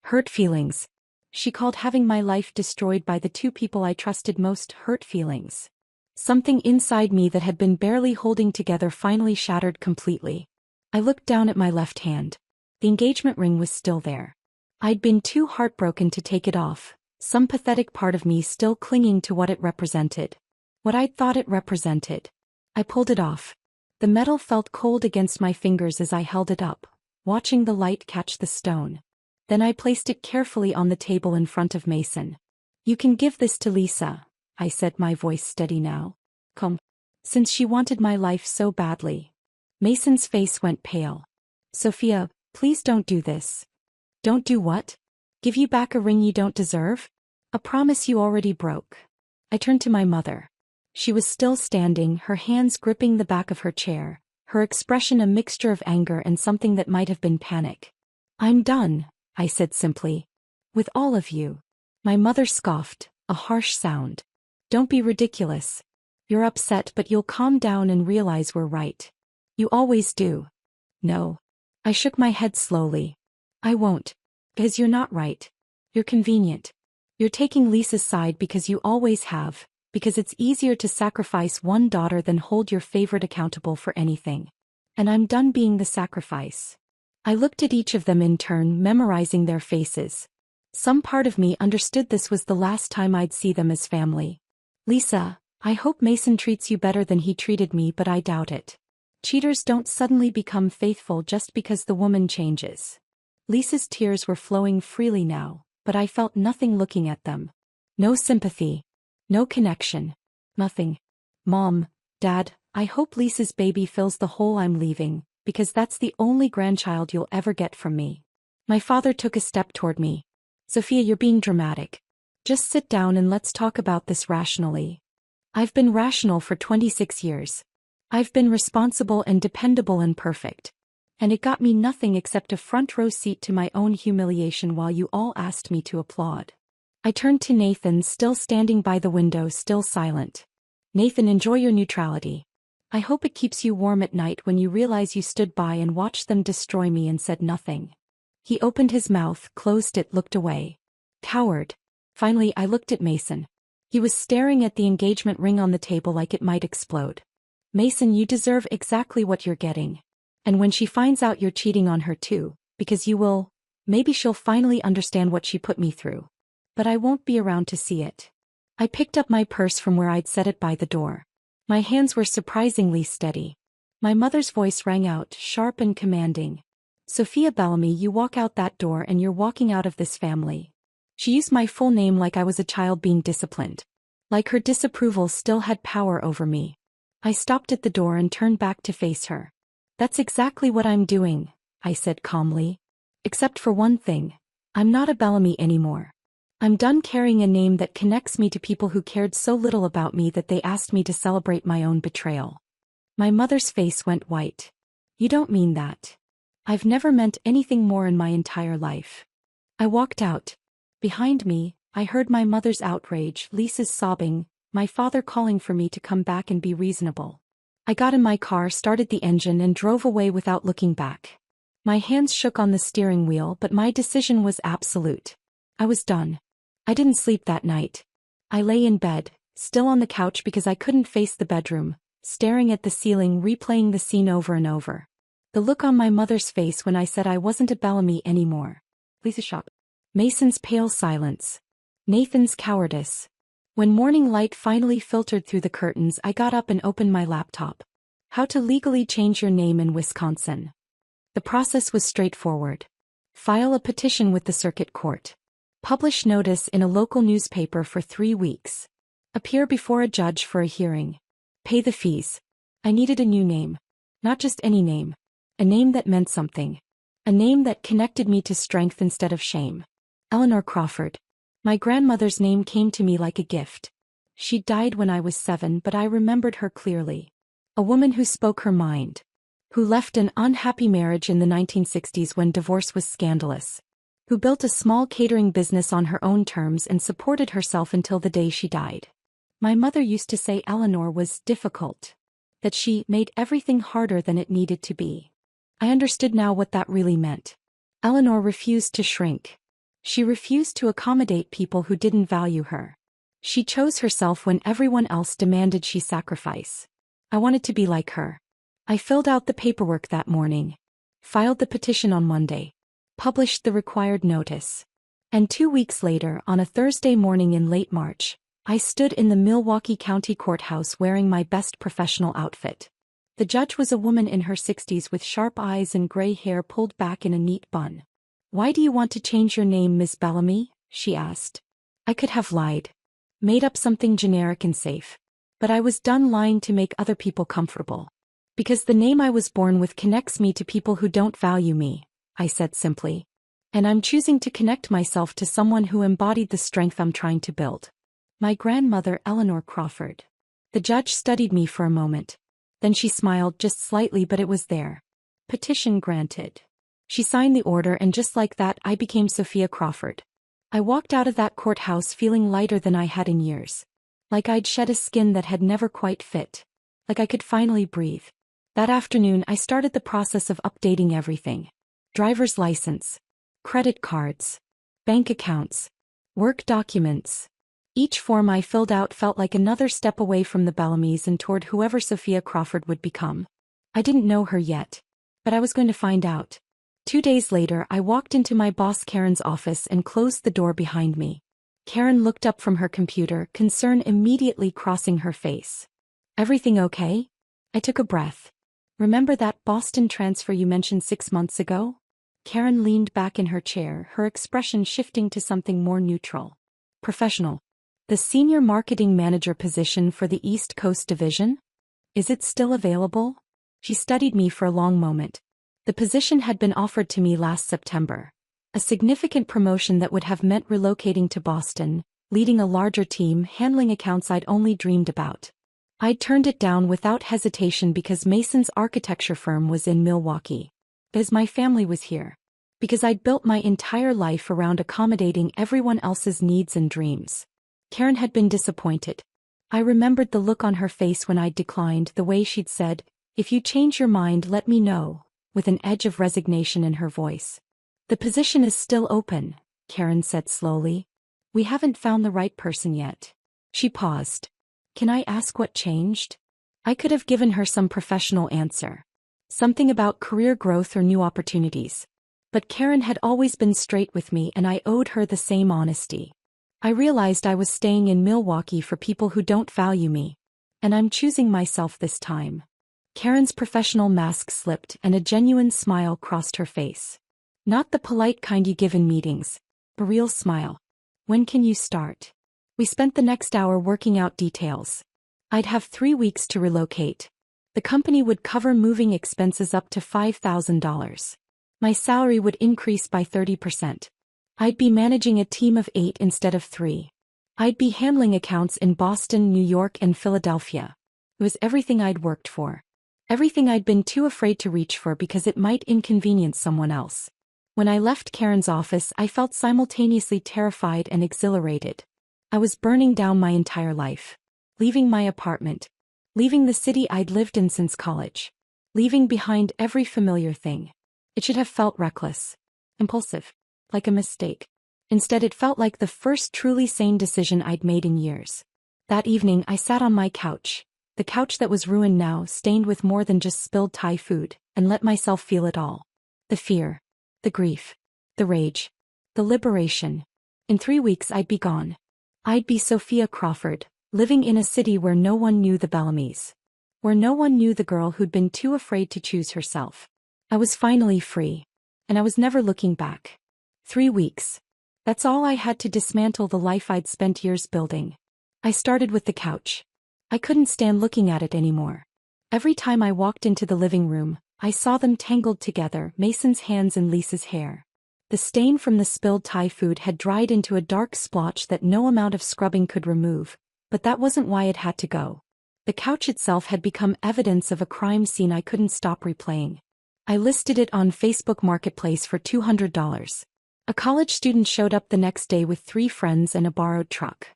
Hurt feelings. She called having my life destroyed by the two people I trusted most hurt feelings. Something inside me that had been barely holding together finally shattered completely. I looked down at my left hand. The engagement ring was still there. I'd been too heartbroken to take it off, some pathetic part of me still clinging to what it represented. What I'd thought it represented. I pulled it off. The metal felt cold against my fingers as I held it up, watching the light catch the stone. Then I placed it carefully on the table in front of Mason. You can give this to Lisa, I said, my voice steady now. Come. Since she wanted my life so badly. Mason's face went pale. Sophia, please don't do this. Don't do what? Give you back a ring you don't deserve? A promise you already broke. I turned to my mother. She was still standing, her hands gripping the back of her chair, her expression a mixture of anger and something that might have been panic. I'm done, I said simply. With all of you. My mother scoffed, a harsh sound. Don't be ridiculous. You're upset, but you'll calm down and realize we're right. You always do. No. I shook my head slowly. I won't. Because you're not right. You're convenient. You're taking Lisa's side because you always have. Because it's easier to sacrifice one daughter than hold your favorite accountable for anything. And I'm done being the sacrifice. I looked at each of them in turn, memorizing their faces. Some part of me understood this was the last time I'd see them as family. Lisa, I hope Mason treats you better than he treated me, but I doubt it. Cheaters don't suddenly become faithful just because the woman changes. Lisa's tears were flowing freely now, but I felt nothing looking at them. No sympathy. No connection. Nothing. Mom, Dad, I hope Lisa's baby fills the hole I'm leaving, because that's the only grandchild you'll ever get from me. My father took a step toward me. Sophia, you're being dramatic. Just sit down and let's talk about this rationally. I've been rational for 26 years. I've been responsible and dependable and perfect. And it got me nothing except a front row seat to my own humiliation while you all asked me to applaud. I turned to Nathan, still standing by the window, still silent. Nathan, enjoy your neutrality. I hope it keeps you warm at night when you realize you stood by and watched them destroy me and said nothing. He opened his mouth, closed it, looked away. Coward. Finally, I looked at Mason. He was staring at the engagement ring on the table like it might explode. Mason, you deserve exactly what you're getting. And when she finds out you're cheating on her too, because you will, maybe she'll finally understand what she put me through. But I won't be around to see it. I picked up my purse from where I'd set it by the door. My hands were surprisingly steady. My mother's voice rang out, sharp and commanding. Sophia Bellamy, you walk out that door and you're walking out of this family. She used my full name like I was a child being disciplined. Like her disapproval still had power over me. I stopped at the door and turned back to face her. That's exactly what I'm doing, I said calmly. Except for one thing. I'm not a Bellamy anymore. I'm done carrying a name that connects me to people who cared so little about me that they asked me to celebrate my own betrayal. My mother's face went white. You don't mean that. I've never meant anything more in my entire life. I walked out. Behind me, I heard my mother's outrage, Lisa's sobbing, my father calling for me to come back and be reasonable. I got in my car, started the engine and drove away without looking back. My hands shook on the steering wheel, but my decision was absolute. I was done. I didn't sleep that night. I lay in bed, still on the couch because I couldn't face the bedroom, staring at the ceiling, replaying the scene over and over. The look on my mother's face when I said I wasn't a Bellamy anymore. Lisa shop. Mason's pale silence. Nathan's cowardice. When morning light finally filtered through the curtains, I got up and opened my laptop. How to legally change your name in Wisconsin. The process was straightforward. File a petition with the circuit court. Publish notice in a local newspaper for 3 weeks. Appear before a judge for a hearing. Pay the fees. I needed a new name. Not just any name. A name that meant something. A name that connected me to strength instead of shame. Eleanor Crawford. My grandmother's name came to me like a gift. She died when I was 7, but I remembered her clearly. A woman who spoke her mind. Who left an unhappy marriage in the 1960s when divorce was scandalous. Who built a small catering business on her own terms and supported herself until the day she died. My mother used to say Eleanor was difficult. That she made everything harder than it needed to be. I understood now what that really meant. Eleanor refused to shrink. She refused to accommodate people who didn't value her. She chose herself when everyone else demanded she sacrifice. I wanted to be like her. I filled out the paperwork that morning. Filed the petition on Monday. Published the required notice. And 2 weeks later, on a Thursday morning in late March, I stood in the Milwaukee County Courthouse wearing my best professional outfit. The judge was a woman in her 60s with sharp eyes and gray hair pulled back in a neat bun. Why do you want to change your name, Miss Bellamy? She asked. I could have lied. Made up something generic and safe. But I was done lying to make other people comfortable. Because the name I was born with connects me to people who don't value me, I said simply. And I'm choosing to connect myself to someone who embodied the strength I'm trying to build. My grandmother, Eleanor Crawford. The judge studied me for a moment. Then she smiled just slightly, but it was there. Petition granted. She signed the order, and just like that I became Sophia Crawford. I walked out of that courthouse feeling lighter than I had in years. Like I'd shed a skin that had never quite fit. Like I could finally breathe. That afternoon I started the process of updating everything. Driver's license. Credit cards. Bank accounts. Work documents. Each form I filled out felt like another step away from the Bellamys and toward whoever Sophia Crawford would become. I didn't know her yet. But I was going to find out. 2 days later I walked into my boss Karen's office and closed the door behind me. Karen looked up from her computer, concern immediately crossing her face. Everything okay? I took a breath. Remember that Boston transfer you mentioned 6 months ago? Karen leaned back in her chair, her expression shifting to something more neutral. Professional. The senior marketing manager position for the East Coast division? Is it still available? She studied me for a long moment. The position had been offered to me last September. A significant promotion that would have meant relocating to Boston, leading a larger team, handling accounts I'd only dreamed about. I'd turned it down without hesitation because Mason's architecture firm was in Milwaukee. Because my family was here. Because I'd built my entire life around accommodating everyone else's needs and dreams. Karen had been disappointed. I remembered the look on her face when I'd declined, the way she'd said, "If you change your mind, let me know," with an edge of resignation in her voice. "The position is still open," Karen said slowly. "We haven't found the right person yet." She paused. Can I ask what changed? I could have given her some professional answer. Something about career growth or new opportunities. But Karen had always been straight with me and I owed her the same honesty. I realized I was staying in Milwaukee for people who don't value me. And I'm choosing myself this time. Karen's professional mask slipped and a genuine smile crossed her face. Not the polite kind you give in meetings. A real smile. When can you start? We spent the next hour working out details. I'd have 3 weeks to relocate. The company would cover moving expenses up to $5,000. My salary would increase by 30%. I'd be managing a team of 8 instead of 3. I'd be handling accounts in Boston, New York, and Philadelphia. It was everything I'd worked for. Everything I'd been too afraid to reach for because it might inconvenience someone else. When I left Karen's office, I felt simultaneously terrified and exhilarated. I was burning down my entire life. Leaving my apartment. Leaving the city I'd lived in since college. Leaving behind every familiar thing. It should have felt reckless. Impulsive. Like a mistake. Instead, it felt like the first truly sane decision I'd made in years. That evening, I sat on my couch. The couch that was ruined now, stained with more than just spilled Thai food, and let myself feel it all. The fear. The grief. The rage. The liberation. In 3 weeks I'd be gone. I'd be Sophia Crawford, living in a city where no one knew the Bellamys. Where no one knew the girl who'd been too afraid to choose herself. I was finally free. And I was never looking back. 3 weeks. That's all I had to dismantle the life I'd spent years building. I started with the couch. I couldn't stand looking at it anymore. Every time I walked into the living room, I saw them tangled together, Mason's hands in Lisa's hair. The stain from the spilled Thai food had dried into a dark splotch that no amount of scrubbing could remove, but that wasn't why it had to go. The couch itself had become evidence of a crime scene I couldn't stop replaying. I listed it on Facebook Marketplace for $200. A college student showed up the next day with 3 friends and a borrowed truck.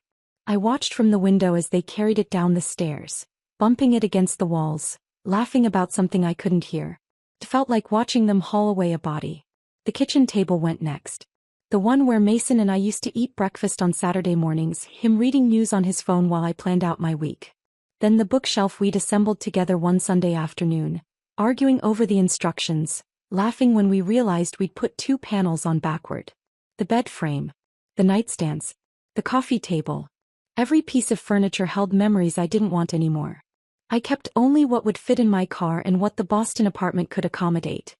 I watched from the window as they carried it down the stairs, bumping it against the walls, laughing about something I couldn't hear. It felt like watching them haul away a body. The kitchen table went next. The one where Mason and I used to eat breakfast on Saturday mornings, him reading news on his phone while I planned out my week. Then the bookshelf we'd assembled together one Sunday afternoon, arguing over the instructions, laughing when we realized we'd put 2 panels on backward. The bed frame. The nightstands. The coffee table. Every piece of furniture held memories I didn't want anymore. I kept only what would fit in my car and what the Boston apartment could accommodate.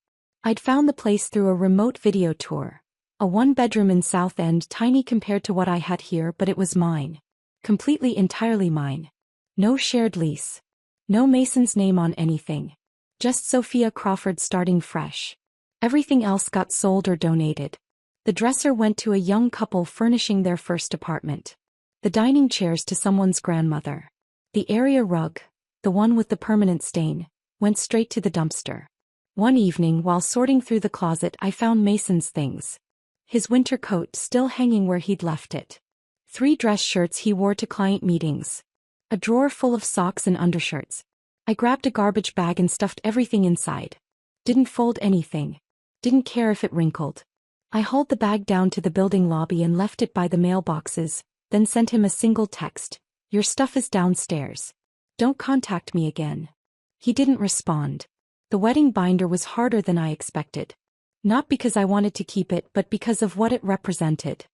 I'd found the place through a remote video tour. A 1-bedroom in South End, tiny compared to what I had here, but it was mine. Completely, entirely mine. No shared lease. No Mason's name on anything. Just Sophia Crawford starting fresh. Everything else got sold or donated. The dresser went to a young couple furnishing their first apartment. The dining chairs to someone's grandmother. The area rug, the one with the permanent stain, went straight to the dumpster. One evening while sorting through the closet I found Mason's things. His winter coat still hanging where he'd left it. 3 dress shirts he wore to client meetings. A drawer full of socks and undershirts. I grabbed a garbage bag and stuffed everything inside. Didn't fold anything. Didn't care if it wrinkled. I hauled the bag down to the building lobby and left it by the mailboxes, then sent him a single text. Your stuff is downstairs. Don't contact me again. He didn't respond. The wedding binder was harder than I expected. Not because I wanted to keep it, but because of what it represented.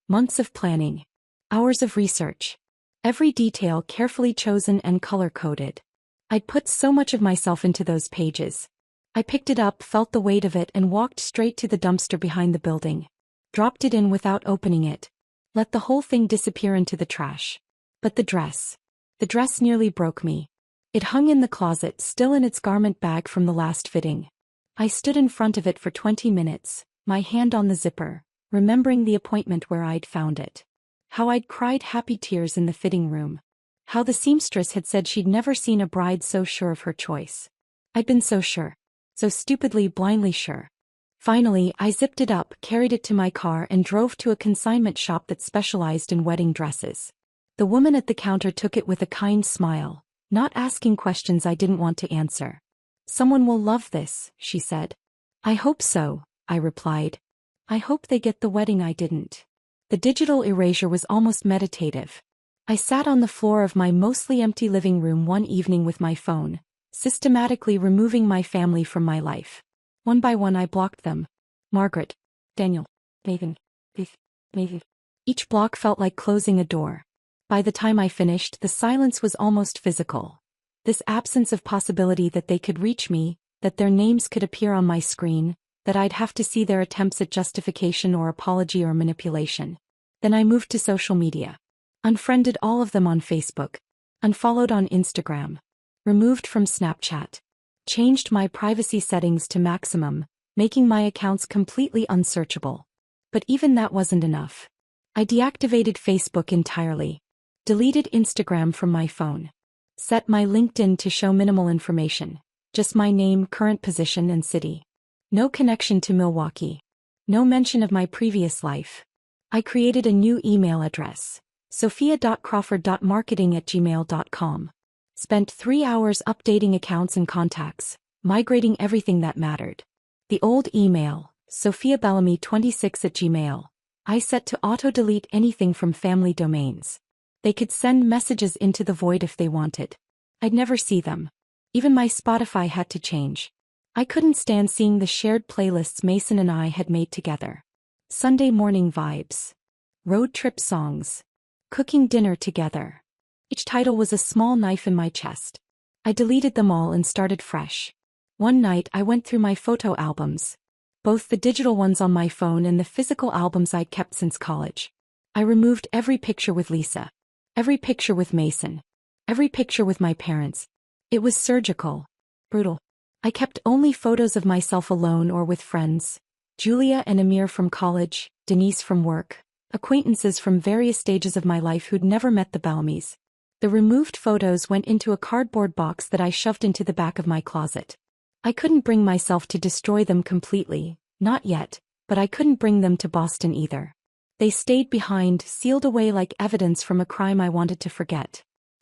Months of planning. Hours of research. Every detail carefully chosen and color-coded. I'd put so much of myself into those pages. I picked it up, felt the weight of it, and walked straight to the dumpster behind the building. Dropped it in without opening it. Let the whole thing disappear into the trash. But the dress. The dress nearly broke me. It hung in the closet, still in its garment bag from the last fitting. I stood in front of it for 20 minutes, my hand on the zipper, remembering the appointment where I'd found it. How I'd cried happy tears in the fitting room. How the seamstress had said she'd never seen a bride so sure of her choice. I'd been so sure. So stupidly, blindly sure. Finally, I zipped it up, carried it to my car, and drove to a consignment shop that specialized in wedding dresses. The woman at the counter took it with a kind smile, not asking questions I didn't want to answer. Someone will love this, she said. I hope so, I replied. I hope they get the wedding I didn't. The digital erasure was almost meditative. I sat on the floor of my mostly empty living room one evening with my phone, systematically removing my family from my life. One by one I blocked them. Margaret, Daniel, Nathan, Keith, Nathan. Each block felt like closing a door. By the time I finished, the silence was almost physical. This absence of possibility that they could reach me, that their names could appear on my screen, that I'd have to see their attempts at justification or apology or manipulation. Then I moved to social media. Unfriended all of them on Facebook. Unfollowed on Instagram. Removed from Snapchat. Changed my privacy settings to maximum, making my accounts completely unsearchable. But even that wasn't enough. I deactivated Facebook entirely. Deleted Instagram from my phone. Set my LinkedIn to show minimal information. Just my name, current position, and city. No connection to Milwaukee. No mention of my previous life. I created a new email address. sophia.crawford.marketing@gmail.com. Spent 3 hours updating accounts and contacts, migrating everything that mattered. The old email, sophiabellamy26@gmail, I set to auto-delete anything from family domains. They could send messages into the void if they wanted. I'd never see them. Even my Spotify had to change. I couldn't stand seeing the shared playlists Mason and I had made together. Sunday morning vibes. Road trip songs. Cooking dinner together. Each title was a small knife in my chest. I deleted them all and started fresh. One night I went through my photo albums. Both the digital ones on my phone and the physical albums I'd kept since college. I removed every picture with Lisa. Every picture with Mason. Every picture with my parents. It was surgical. Brutal. I kept only photos of myself alone or with friends. Julia and Amir from college, Denise from work, acquaintances from various stages of my life who'd never met the Bellamys. The removed photos went into a cardboard box that I shoved into the back of my closet. I couldn't bring myself to destroy them completely, not yet, but I couldn't bring them to Boston either. They stayed behind, sealed away like evidence from a crime I wanted to forget.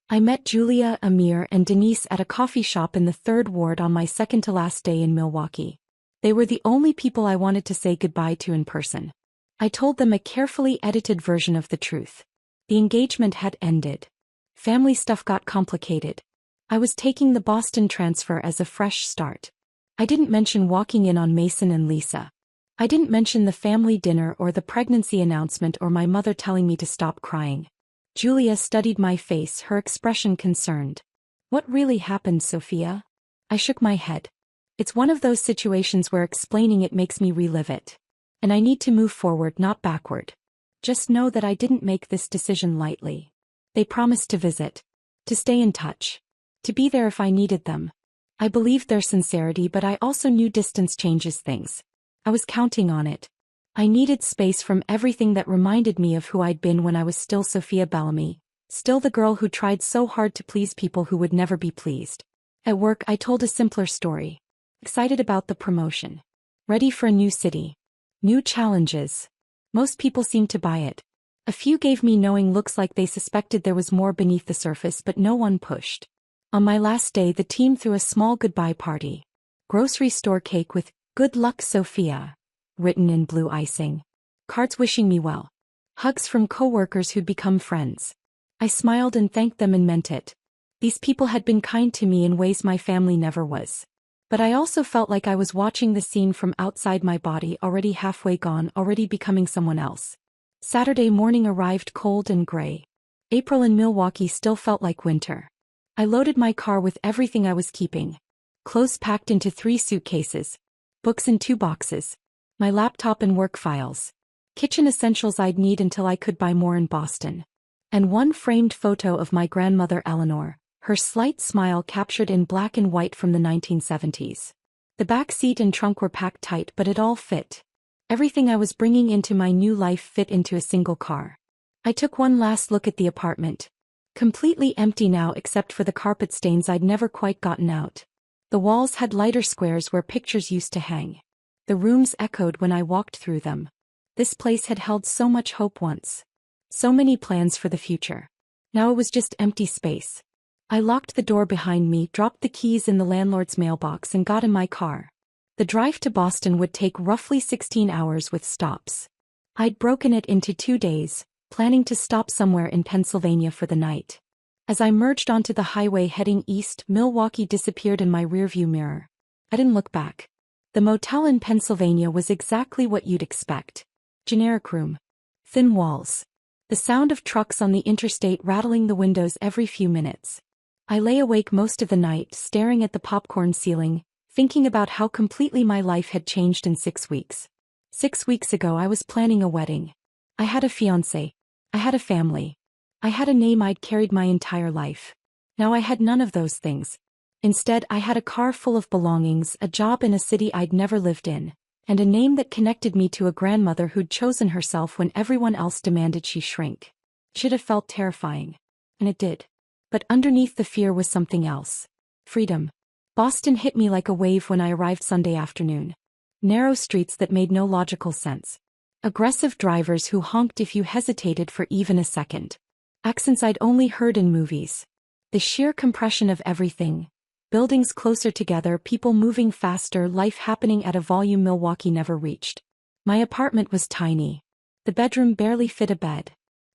I met Julia, Amir, and Denise at a coffee shop in the 3rd Ward on my second-to-last day in Milwaukee. They were the only people I wanted to say goodbye to in person. I told them a carefully edited version of the truth. The engagement had ended. Family stuff got complicated. I was taking the Boston transfer as a fresh start. I didn't mention walking in on Mason and Lisa. I didn't mention the family dinner or the pregnancy announcement or my mother telling me to stop crying. Julia studied my face, her expression concerned. What really happened, Sophia? I shook my head. It's one of those situations where explaining it makes me relive it. And I need to move forward, not backward. Just know that I didn't make this decision lightly. They promised to visit. To stay in touch. To be there if I needed them. I believed their sincerity, but I also knew distance changes things. I was counting on it. I needed space from everything that reminded me of who I'd been when I was still Sophia Bellamy, still the girl who tried so hard to please people who would never be pleased. At work I told a simpler story. Excited about the promotion. Ready for a new city. New challenges. Most people seemed to buy it. A few gave me knowing looks like they suspected there was more beneath the surface, but no one pushed. On my last day the team threw a small goodbye party. Grocery store cake with "Good luck, Sophia" written in blue icing. Cards wishing me well. Hugs from coworkers who'd become friends. I smiled and thanked them and meant it. These people had been kind to me in ways my family never was. But I also felt like I was watching the scene from outside my body, already halfway gone, already becoming someone else. Saturday morning arrived cold and gray. April in Milwaukee still felt like winter. I loaded my car with everything I was keeping. Clothes packed into 3 suitcases. Books in 2 boxes. My laptop and work files. Kitchen essentials I'd need until I could buy more in Boston. And one framed photo of my grandmother Eleanor, her slight smile captured in black and white from the 1970s. The back seat and trunk were packed tight, but it all fit. Everything I was bringing into my new life fit into a single car. I took one last look at the apartment. Completely empty now except for the carpet stains I'd never quite gotten out. The walls had lighter squares where pictures used to hang. The rooms echoed when I walked through them. This place had held so much hope once. So many plans for the future. Now it was just empty space. I locked the door behind me, dropped the keys in the landlord's mailbox, and got in my car. The drive to Boston would take roughly 16 hours with stops. I'd broken it into 2 days, planning to stop somewhere in Pennsylvania for the night. As I merged onto the highway heading east, Milwaukee disappeared in my rearview mirror. I didn't look back. The motel in Pennsylvania was exactly what you'd expect. Generic room. Thin walls. The sound of trucks on the interstate rattling the windows every few minutes. I lay awake most of the night, staring at the popcorn ceiling, thinking about how completely my life had changed in 6 weeks. 6 weeks ago I was planning a wedding. I had a fiancé. I had a family. I had a name I'd carried my entire life. Now I had none of those things. Instead, I had a car full of belongings, a job in a city I'd never lived in, and a name that connected me to a grandmother who'd chosen herself when everyone else demanded she shrink. It should have felt terrifying. And it did. But underneath the fear was something else. Freedom. Boston hit me like a wave when I arrived Sunday afternoon. Narrow streets that made no logical sense. Aggressive drivers who honked if you hesitated for even a second. Accents I'd only heard in movies. The sheer compression of everything. Buildings closer together, people moving faster, life happening at a volume Milwaukee never reached. My apartment was tiny. The bedroom barely fit a bed.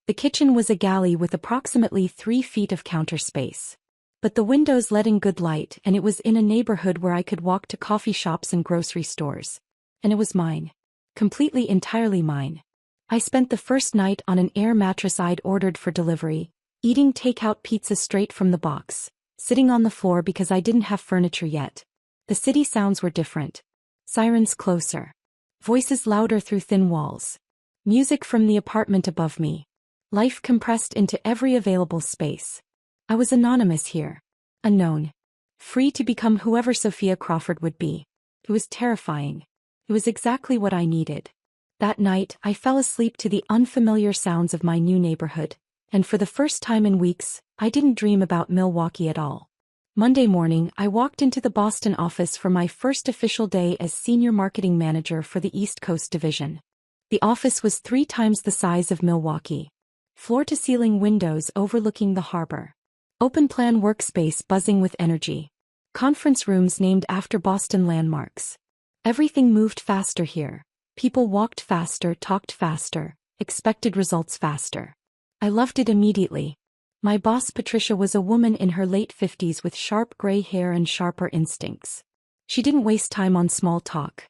The kitchen was a galley with approximately 3 feet of counter space. But the windows let in good light, and it was in a neighborhood where I could walk to coffee shops and grocery stores. And it was mine. Completely, entirely mine. I spent the first night on an air mattress I'd ordered for delivery, eating takeout pizza straight from the box, sitting on the floor because I didn't have furniture yet. The city sounds were different. Sirens closer. Voices louder through thin walls. Music from the apartment above me. Life compressed into every available space. I was anonymous here. Unknown. Free to become whoever Sophia Crawford would be. It was terrifying. It was exactly what I needed. That night, I fell asleep to the unfamiliar sounds of my new neighborhood, and for the first time in weeks, I didn't dream about Milwaukee at all. Monday morning, I walked into the Boston office for my first official day as Senior Marketing Manager for the East Coast Division. The office was 3 times the size of Milwaukee. Floor-to-ceiling windows overlooking the harbor. Open-plan workspace buzzing with energy. Conference rooms named after Boston landmarks. Everything moved faster here. People walked faster, talked faster, expected results faster. I loved it immediately. My boss Patricia was a woman in her late 50s with sharp gray hair and sharper instincts. She didn't waste time on small talk.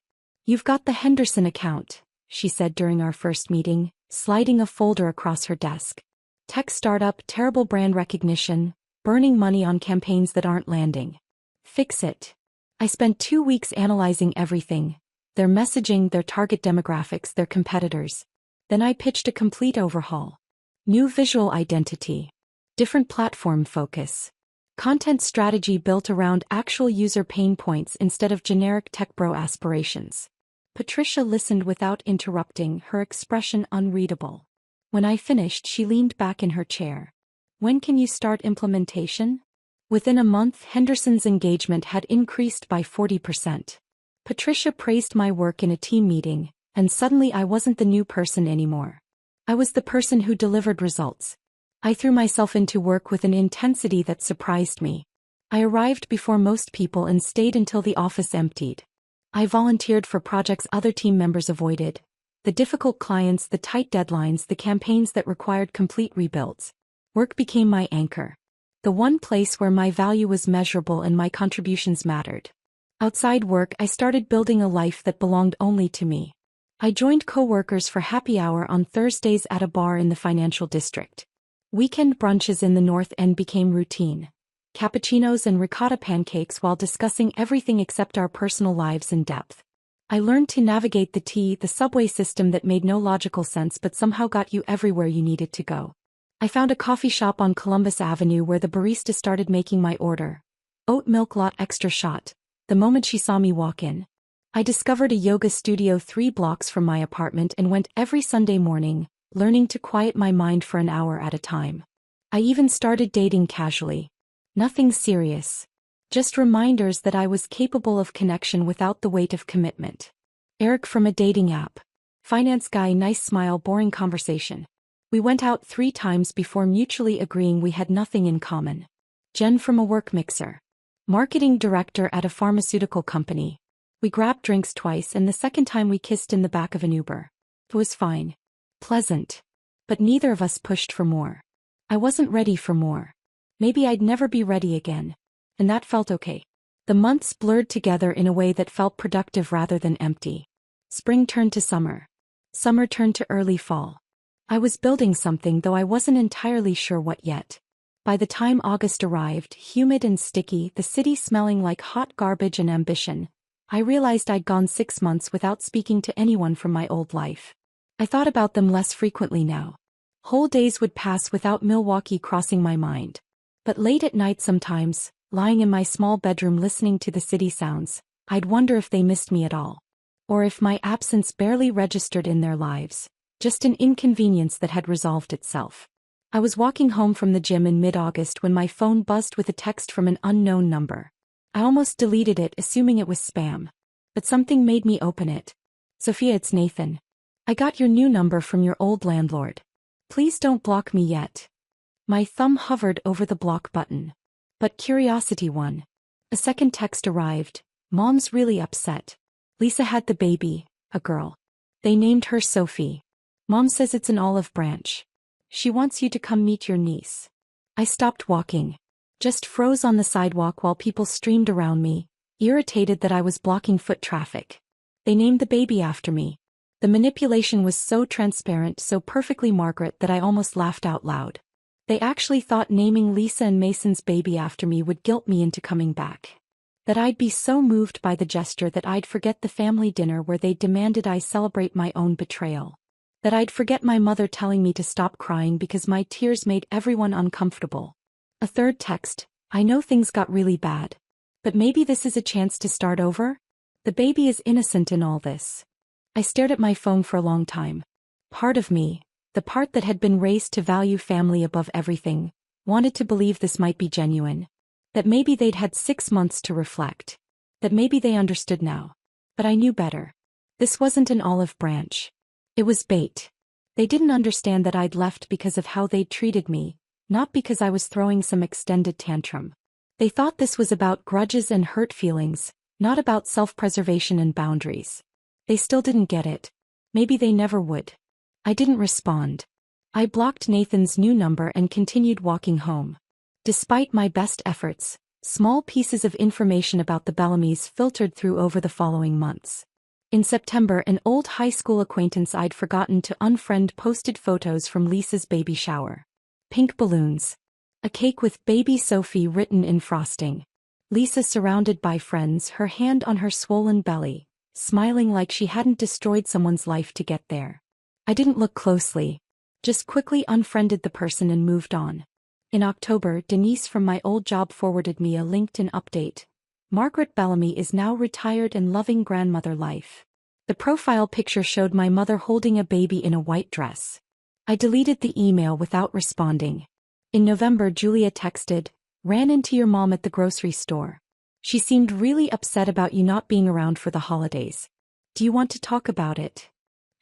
"You've got the Henderson account," she said during our first meeting, sliding a folder across her desk. "Tech startup, terrible brand recognition, burning money on campaigns that aren't landing. Fix it." I spent 2 weeks analyzing everything, their messaging, their target demographics, their competitors. Then I pitched a complete overhaul. New visual identity. Different platform focus. Content strategy built around actual user pain points instead of generic tech bro aspirations. Patricia listened without interrupting, her expression unreadable. When I finished, she leaned back in her chair. "When can you start implementation?" Within a month, Henderson's engagement had increased by 40%. Patricia praised my work in a team meeting, and suddenly I wasn't the new person anymore. I was the person who delivered results. I threw myself into work with an intensity that surprised me. I arrived before most people and stayed until the office emptied. I volunteered for projects other team members avoided. The difficult clients, the tight deadlines, the campaigns that required complete rebuilds. Work became my anchor. The one place where my value was measurable and my contributions mattered. Outside work, I started building a life that belonged only to me. I joined co-workers for happy hour on Thursdays at a bar in the financial district. Weekend brunches in the North End became routine. Cappuccinos and ricotta pancakes while discussing everything except our personal lives in depth. I learned to navigate the subway system that made no logical sense but somehow got you everywhere you needed to go. I found a coffee shop on Columbus Avenue where the barista started making my order. Oat milk lot extra shot. The moment she saw me walk in. I discovered a yoga studio 3 blocks from my apartment and went every Sunday morning, learning to quiet my mind for an hour at a time. I even started dating casually. Nothing serious. Just reminders that I was capable of connection without the weight of commitment. Eric from a dating app. Finance guy, nice smile, boring conversation. We went out 3 times before mutually agreeing we had nothing in common. Jen from a work mixer. Marketing director at a pharmaceutical company. We grabbed drinks twice and the second time we kissed in the back of an Uber. It was fine. Pleasant. But neither of us pushed for more. I wasn't ready for more. Maybe I'd never be ready again. And that felt okay. The months blurred together in a way that felt productive rather than empty. Spring turned to summer. Summer turned to early fall. I was building something, though I wasn't entirely sure what yet. By the time August arrived, humid and sticky, the city smelling like hot garbage and ambition, I realized I'd gone 6 months without speaking to anyone from my old life. I thought about them less frequently now. Whole days would pass without Milwaukee crossing my mind. But late at night sometimes, lying in my small bedroom listening to the city sounds, I'd wonder if they missed me at all. Or if my absence barely registered in their lives, just an inconvenience that had resolved itself. I was walking home from the gym in mid-August when my phone buzzed with a text from an unknown number. I almost deleted it, assuming it was spam. But something made me open it. Sophia, it's Nathan. I got your new number from your old landlord. Please don't block me yet. My thumb hovered over the block button. But curiosity won. A second text arrived. Mom's really upset. Lisa had the baby, a girl. They named her Sophie. Mom says it's an olive branch. She wants you to come meet your niece. I stopped walking. Just froze on the sidewalk while people streamed around me, irritated that I was blocking foot traffic. They named the baby after me. The manipulation was so transparent, so perfectly Margaret, that I almost laughed out loud. They actually thought naming Lisa and Mason's baby after me would guilt me into coming back. That I'd be so moved by the gesture that I'd forget the family dinner where they demanded I celebrate my own betrayal. That I'd forget my mother telling me to stop crying because my tears made everyone uncomfortable. A third text, I know things got really bad. But maybe this is a chance to start over? The baby is innocent in all this. I stared at my phone for a long time. Part of me, the part that had been raised to value family above everything, wanted to believe this might be genuine. That maybe they'd had 6 months to reflect. That maybe they understood now. But I knew better. This wasn't an olive branch. It was bait. They didn't understand that I'd left because of how they'd treated me, not because I was throwing some extended tantrum. They thought this was about grudges and hurt feelings, not about self-preservation and boundaries. They still didn't get it. Maybe they never would. I didn't respond. I blocked Nathan's new number and continued walking home. Despite my best efforts, small pieces of information about the Bellamys filtered through over the following months. In September, an old high school acquaintance I'd forgotten to unfriend posted photos from Lisa's baby shower. Pink balloons. A cake with baby Sophie written in frosting. Lisa surrounded by friends, her hand on her swollen belly, smiling like she hadn't destroyed someone's life to get there. I didn't look closely. Just quickly unfriended the person and moved on. In October, Denise from my old job forwarded me a LinkedIn update. Margaret Bellamy is now retired and loving grandmother life. The profile picture showed my mother holding a baby in a white dress. I deleted the email without responding. In November, Julia texted, "Ran into your mom at the grocery store. She seemed really upset about you not being around for the holidays. Do you want to talk about it?"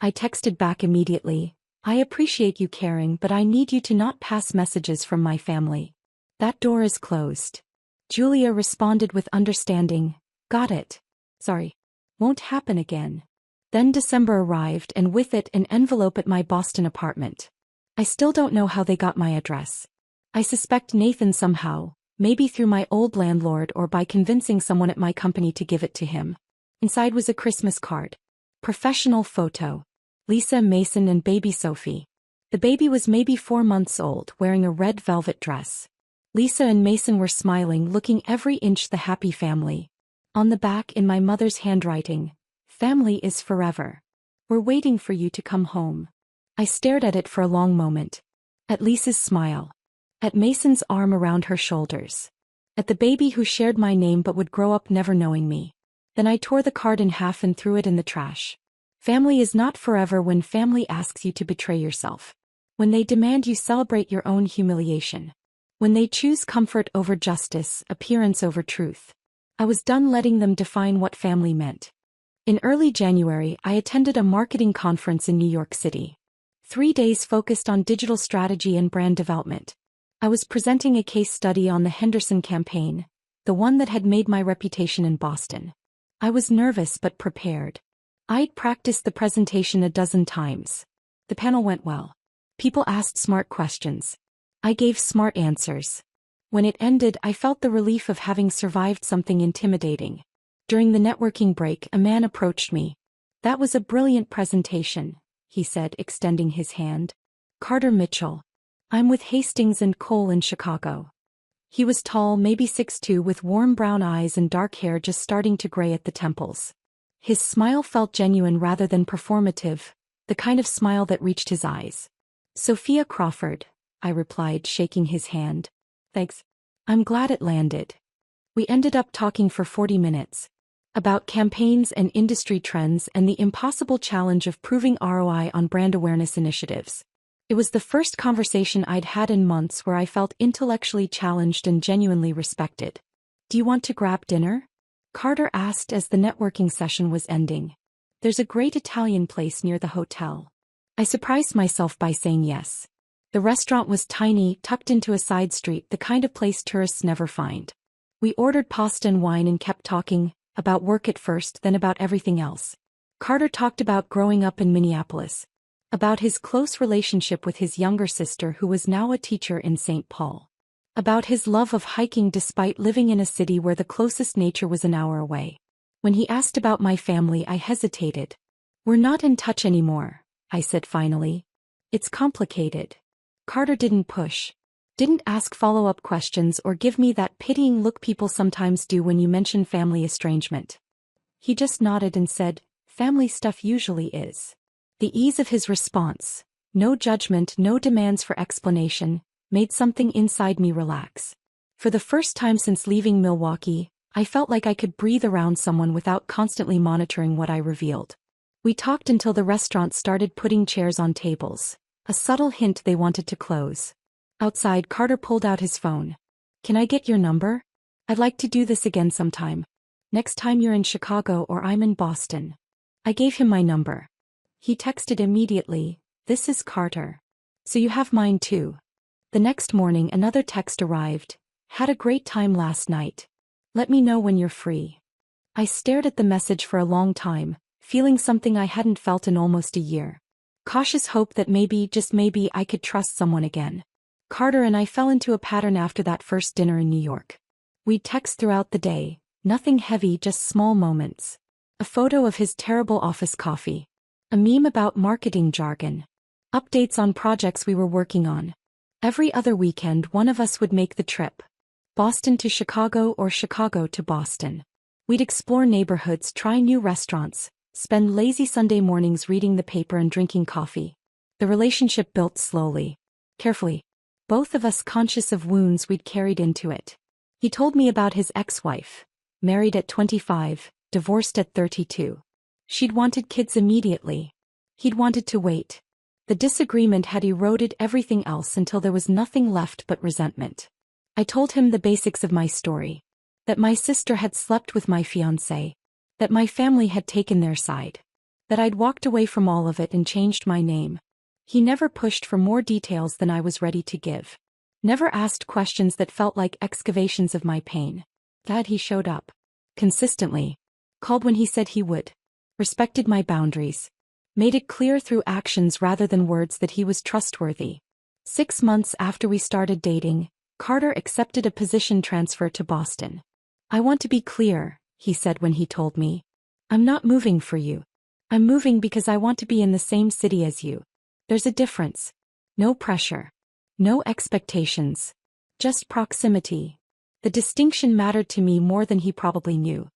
I texted back immediately, "I appreciate you caring, but I need you to not pass messages from my family. That door is closed." Julia responded with understanding, "Got it. Sorry. Won't happen again." Then December arrived, and with it an envelope at my Boston apartment. I still don't know how they got my address. I suspect Nathan somehow, maybe through my old landlord or by convincing someone at my company to give it to him. Inside was a Christmas card. Professional photo. Lisa, Mason, and baby Sophie. The baby was maybe 4 months old, wearing a red velvet dress. Lisa and Mason were smiling, looking every inch the happy family. On the back, in my mother's handwriting, "Family is forever. We're waiting for you to come home." I stared at it for a long moment. At Lisa's smile. At Mason's arm around her shoulders. At the baby who shared my name but would grow up never knowing me. Then I tore the card in half and threw it in the trash. Family is not forever when family asks you to betray yourself. When they demand you celebrate your own humiliation. When they choose comfort over justice, appearance over truth. I was done letting them define what family meant. In early January, I attended a marketing conference in New York City. 3 days focused on digital strategy and brand development. I was presenting a case study on the Henderson campaign, the one that had made my reputation in Boston. I was nervous but prepared. I'd practiced the presentation a dozen times. The panel went well. People asked smart questions. I gave smart answers. When it ended, I felt the relief of having survived something intimidating. During the networking break, a man approached me. "That was a brilliant presentation," he said, extending his hand. "Carter Mitchell. I'm with Hastings and Cole in Chicago." He was tall, maybe 6'2", with warm brown eyes and dark hair just starting to gray at the temples. His smile felt genuine rather than performative, the kind of smile that reached his eyes. "Sophia Crawford," I replied, shaking his hand. "Thanks. I'm glad it landed." We ended up talking for 40 minutes. About campaigns and industry trends and the impossible challenge of proving ROI on brand awareness initiatives. It was the first conversation I'd had in months where I felt intellectually challenged and genuinely respected. "Do you want to grab dinner?" Carter asked as the networking session was ending. "There's a great Italian place near the hotel." I surprised myself by saying yes. The restaurant was tiny, tucked into a side street, the kind of place tourists never find. We ordered pasta and wine and kept talking, about work at first, then about everything else. Carter talked about growing up in Minneapolis, about his close relationship with his younger sister who was now a teacher in St. Paul, about his love of hiking despite living in a city where the closest nature was an hour away. When he asked about my family, I hesitated. "We're not in touch anymore," I said finally. "It's complicated." Carter didn't push. Didn't ask follow-up questions or give me that pitying look people sometimes do when you mention family estrangement. He just nodded and said, "Family stuff usually is." The ease of his response, no judgment, no demands for explanation, made something inside me relax. For the first time since leaving Milwaukee, I felt like I could breathe around someone without constantly monitoring what I revealed. We talked until the restaurant started putting chairs on tables, a subtle hint they wanted to close. Outside, Carter pulled out his phone. "Can I get your number? I'd like to do this again sometime. Next time you're in Chicago or I'm in Boston." I gave him my number. He texted immediately, "This is Carter. So you have mine too." The next morning another text arrived. "Had a great time last night. Let me know when you're free." I stared at the message for a long time, feeling something I hadn't felt in almost a year. Cautious hope that maybe, just maybe, I could trust someone again. Carter and I fell into a pattern after that first dinner in New York. We'd text throughout the day, nothing heavy, just small moments. A photo of his terrible office coffee. A meme about marketing jargon. Updates on projects we were working on. Every other weekend one of us would make the trip. Boston to Chicago or Chicago to Boston. We'd explore neighborhoods, try new restaurants, spend lazy Sunday mornings reading the paper and drinking coffee. The relationship built slowly, carefully. Both of us conscious of wounds we'd carried into it. He told me about his ex-wife, married at 25, divorced at 32. She'd wanted kids immediately. He'd wanted to wait. The disagreement had eroded everything else until there was nothing left but resentment. I told him the basics of my story. That my sister had slept with my fiancé. That my family had taken their side. That I'd walked away from all of it and changed my name. He never pushed for more details than I was ready to give. Never asked questions that felt like excavations of my pain. Glad he showed up. Consistently. Called when he said he would. Respected my boundaries. Made it clear through actions rather than words that he was trustworthy. 6 months after we started dating, Carter accepted a position transfer to Boston. "I want to be clear," he said when he told me. "I'm not moving for you. I'm moving because I want to be in the same city as you. There's a difference. No pressure. No expectations. Just proximity." The distinction mattered to me more than he probably knew.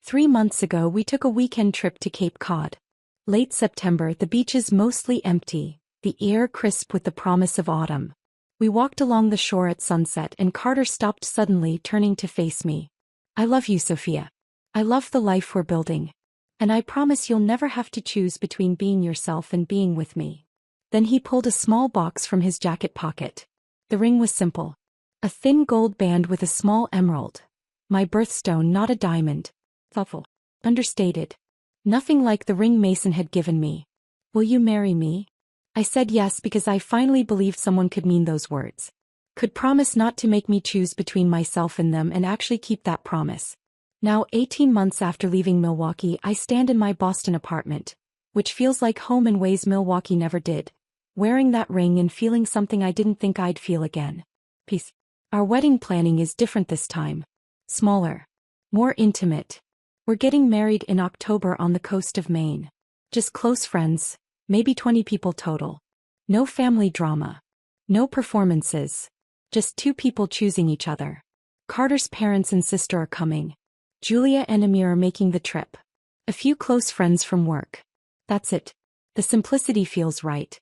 3 months ago we took a weekend trip to Cape Cod. Late September, the beaches mostly empty, the air crisp with the promise of autumn. We walked along the shore at sunset and Carter stopped suddenly, turning to face me. "I love you, Sophia. I love the life we're building. And I promise you'll never have to choose between being yourself and being with me." Then he pulled a small box from his jacket pocket. The ring was simple. A thin gold band with a small emerald. My birthstone, not a diamond. Thoughtful. Understated. Nothing like the ring Mason had given me. "Will you marry me?" I said yes because I finally believed someone could mean those words. Could promise not to make me choose between myself and them and actually keep that promise. Now, 18 months after leaving Milwaukee, I stand in my Boston apartment, which feels like home in ways Milwaukee never did. wearing that ring and feeling something I didn't think I'd feel again. Peace. Our wedding planning is different this time. Smaller. More intimate. We're getting married in October on the coast of Maine. Just close friends, maybe 20 people total. No family drama. No performances. Just two people choosing each other. Carter's parents and sister are coming. Julia and Amir are making the trip. A few close friends from work. That's it. The simplicity feels right.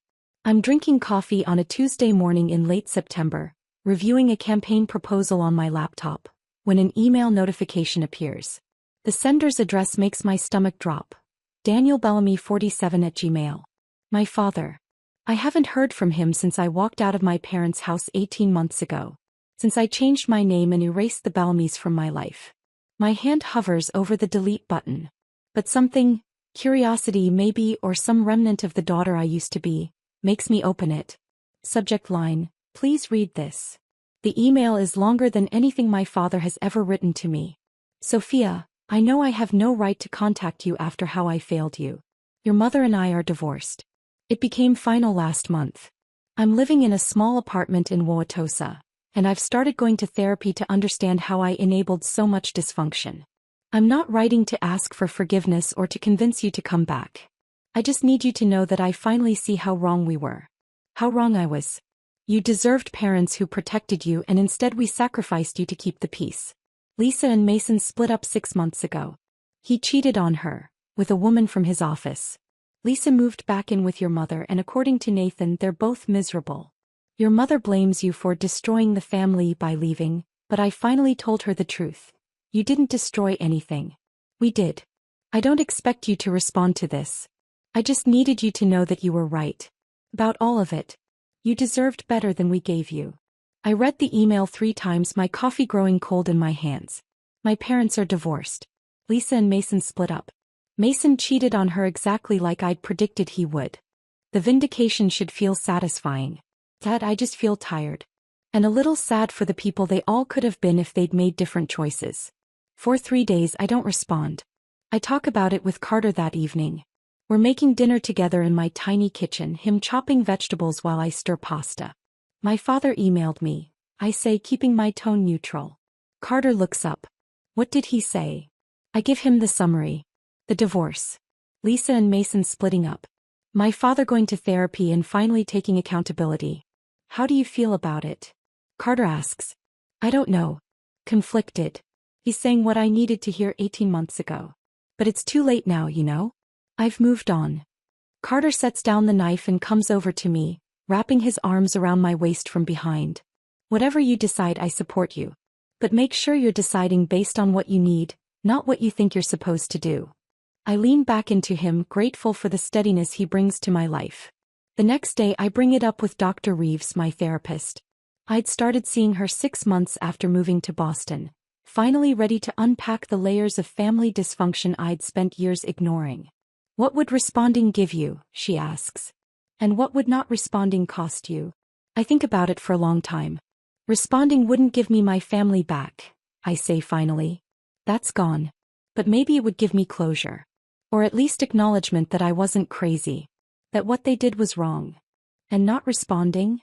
I'm drinking coffee on a Tuesday morning in late September, reviewing a campaign proposal on my laptop, when an email notification appears. The sender's address makes my stomach drop. Daniel Bellamy 47 at Gmail. My father. I haven't heard from him since I walked out of my parents' house 18 months ago. Since I changed my name and erased the Bellamys from my life. My hand hovers over the delete button. But something, curiosity maybe or some remnant of the daughter I used to be, makes me open it. Subject line, please read this. The email is longer than anything my father has ever written to me. Sophia, I know I have no right to contact you after how I failed you. Your mother and I are divorced. It became final last month. I'm living in a small apartment in Wauwatosa, and I've started going to therapy to understand how I enabled so much dysfunction. I'm not writing to ask for forgiveness or to convince you to come back. I just need you to know that I finally see how wrong we were. How wrong I was. You deserved parents who protected you, and instead we sacrificed you to keep the peace. Lisa and Mason split up 6 months ago. He cheated on her, with a woman from his office. Lisa moved back in with your mother, and according to Nathan, they're both miserable. Your mother blames you for destroying the family by leaving, but I finally told her the truth. You didn't destroy anything. We did. I don't expect you to respond to this. I just needed you to know that you were right. About all of it. You deserved better than we gave you. I read the email 3 times, my coffee growing cold in my hands. My parents are divorced. Lisa and Mason split up. Mason cheated on her exactly like I'd predicted he would. The vindication should feel satisfying. Dad, I just feel tired. And a little sad for the people they all could have been if they'd made different choices. For 3 days I don't respond. I talk about it with Carter that evening. We're making dinner together in my tiny kitchen, him chopping vegetables while I stir pasta. My father emailed me. I say, keeping my tone neutral. Carter looks up. What did he say? I give him the summary. The divorce. Lisa and Mason splitting up. My father going to therapy and finally taking accountability. How do you feel about it? Carter asks. I don't know. Conflicted. He's saying what I needed to hear 18 months ago. But it's too late now, you know? I've moved on. Carter sets down the knife and comes over to me, wrapping his arms around my waist from behind. Whatever you decide, I support you. But make sure you're deciding based on what you need, not what you think you're supposed to do. I lean back into him, grateful for the steadiness he brings to my life. The next day I bring it up with Dr. Reeves, my therapist. I'd started seeing her 6 months after moving to Boston, finally ready to unpack the layers of family dysfunction I'd spent years ignoring. What would responding give you, she asks. And what would not responding cost you? I think about it for a long time. Responding wouldn't give me my family back, I say finally. That's gone. But maybe it would give me closure. Or at least acknowledgement that I wasn't crazy. That what they did was wrong. And not responding?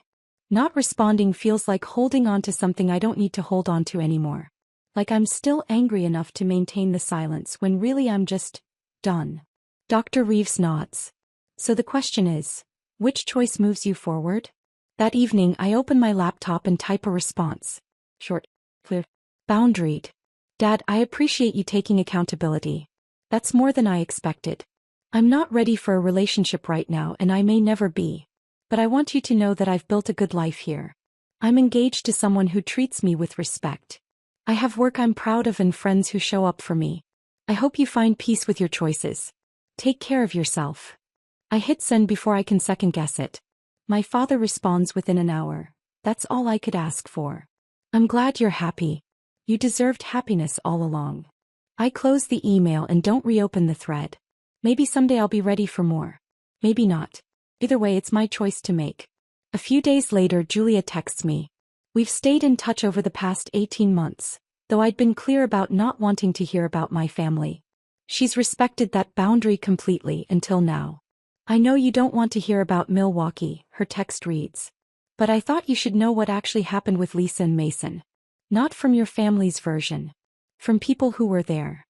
Not responding feels like holding on to something I don't need to hold on to anymore. Like I'm still angry enough to maintain the silence when really I'm just done. Dr. Reeves nods. So the question is, which choice moves you forward? That evening I open my laptop and type a response. Short, clear, boundaried. Dad, I appreciate you taking accountability. That's more than I expected. I'm not ready for a relationship right now, and I may never be. But I want you to know that I've built a good life here. I'm engaged to someone who treats me with respect. I have work I'm proud of and friends who show up for me. I hope you find peace with your choices. Take care of yourself. I hit send before I can second guess it. My father responds within an hour. That's all I could ask for. I'm glad you're happy. You deserved happiness all along. I close the email and don't reopen the thread. Maybe someday I'll be ready for more. Maybe not. Either way, it's my choice to make. A few days later, Julia texts me. We've stayed in touch over the past 18 months, though I'd been clear about not wanting to hear about my family. She's respected that boundary completely until now. I know you don't want to hear about Milwaukee, her text reads. But I thought you should know what actually happened with Lisa and Mason. Not from your family's version. From people who were there.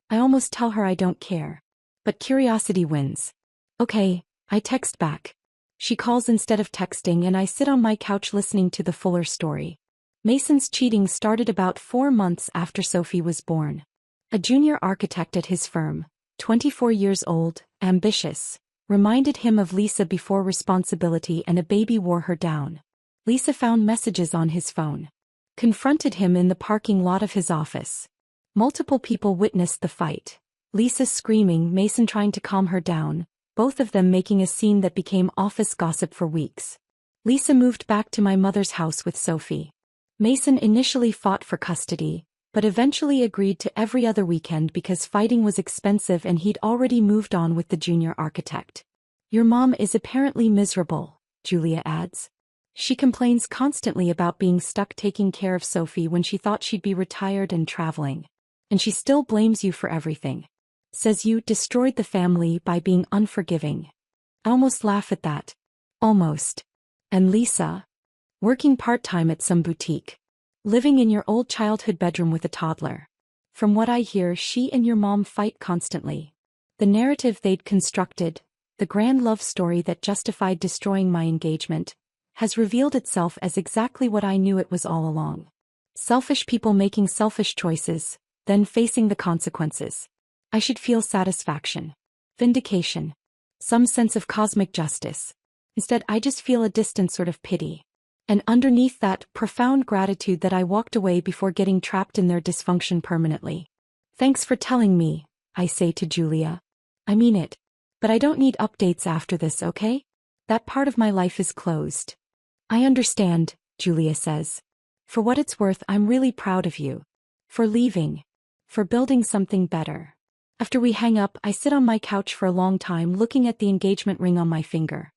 I almost tell her I don't care. But curiosity wins. Okay, I text back. She calls instead of texting and I sit on my couch listening to the fuller story. Mason's cheating started about 4 months after Sophie was born. A junior architect at his firm, 24 years old, ambitious, reminded him of Lisa before responsibility and a baby wore her down. Lisa found messages on his phone. Confronted him in the parking lot of his office. Multiple people witnessed the fight. Lisa screaming, Mason trying to calm her down, both of them making a scene that became office gossip for weeks. Lisa moved back to my mother's house with Sophie. Mason initially fought for custody, but eventually agreed to every other weekend because fighting was expensive and he'd already moved on with the junior architect. Your mom is apparently miserable, Julia adds. She complains constantly about being stuck taking care of Sophie when she thought she'd be retired and traveling. And she still blames you for everything. Says you destroyed the family by being unforgiving. I almost laugh at that. Almost. And Lisa? Working part-time at some boutique. Living in your old childhood bedroom with a toddler. From what I hear, she and your mom fight constantly. The narrative they'd constructed, the grand love story that justified destroying my engagement, has revealed itself as exactly what I knew it was all along. Selfish people making selfish choices, then facing the consequences. I should feel satisfaction. Vindication. Some sense of cosmic justice. Instead, I just feel a distant sort of pity. And underneath that, profound gratitude that I walked away before getting trapped in their dysfunction permanently. Thanks for telling me, I say to Julia. I mean it. But I don't need updates after this, okay? That part of my life is closed. I understand, Julia says. For what it's worth, I'm really proud of you. For leaving. For building something better. After we hang up, I sit on my couch for a long time looking at the engagement ring on my finger.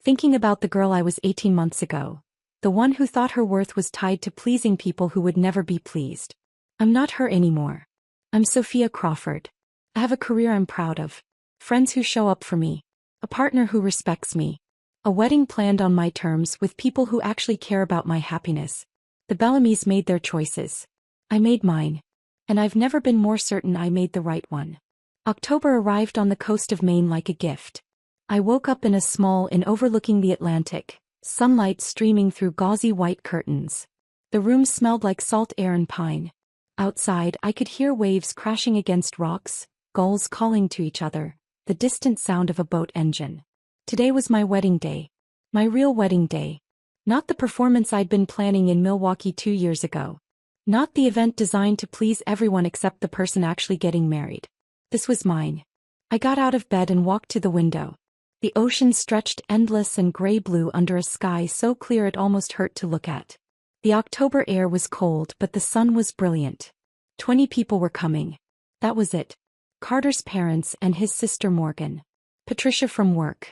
Thinking about the girl I was 18 months ago. The one who thought her worth was tied to pleasing people who would never be pleased. I'm not her anymore. I'm Sophia Crawford. I have a career I'm proud of. Friends who show up for me. A partner who respects me. A wedding planned on my terms with people who actually care about my happiness. The Bellamy's made their choices. I made mine. And I've never been more certain I made the right one. October arrived on the coast of Maine like a gift. I woke up in a small inn overlooking the Atlantic. Sunlight streaming through gauzy white curtains. The room smelled like salt air and pine. Outside, I could hear waves crashing against rocks, gulls calling to each other, the distant sound of a boat engine. Today was my wedding day. My real wedding day. Not the performance I'd been planning in Milwaukee 2 years ago. Not the event designed to please everyone except the person actually getting married. This was mine. I got out of bed and walked to the window. The ocean stretched endless and gray-blue under a sky so clear it almost hurt to look at. The October air was cold but the sun was brilliant. 20 people were coming. That was it. Carter's parents and his sister Morgan. Patricia from work.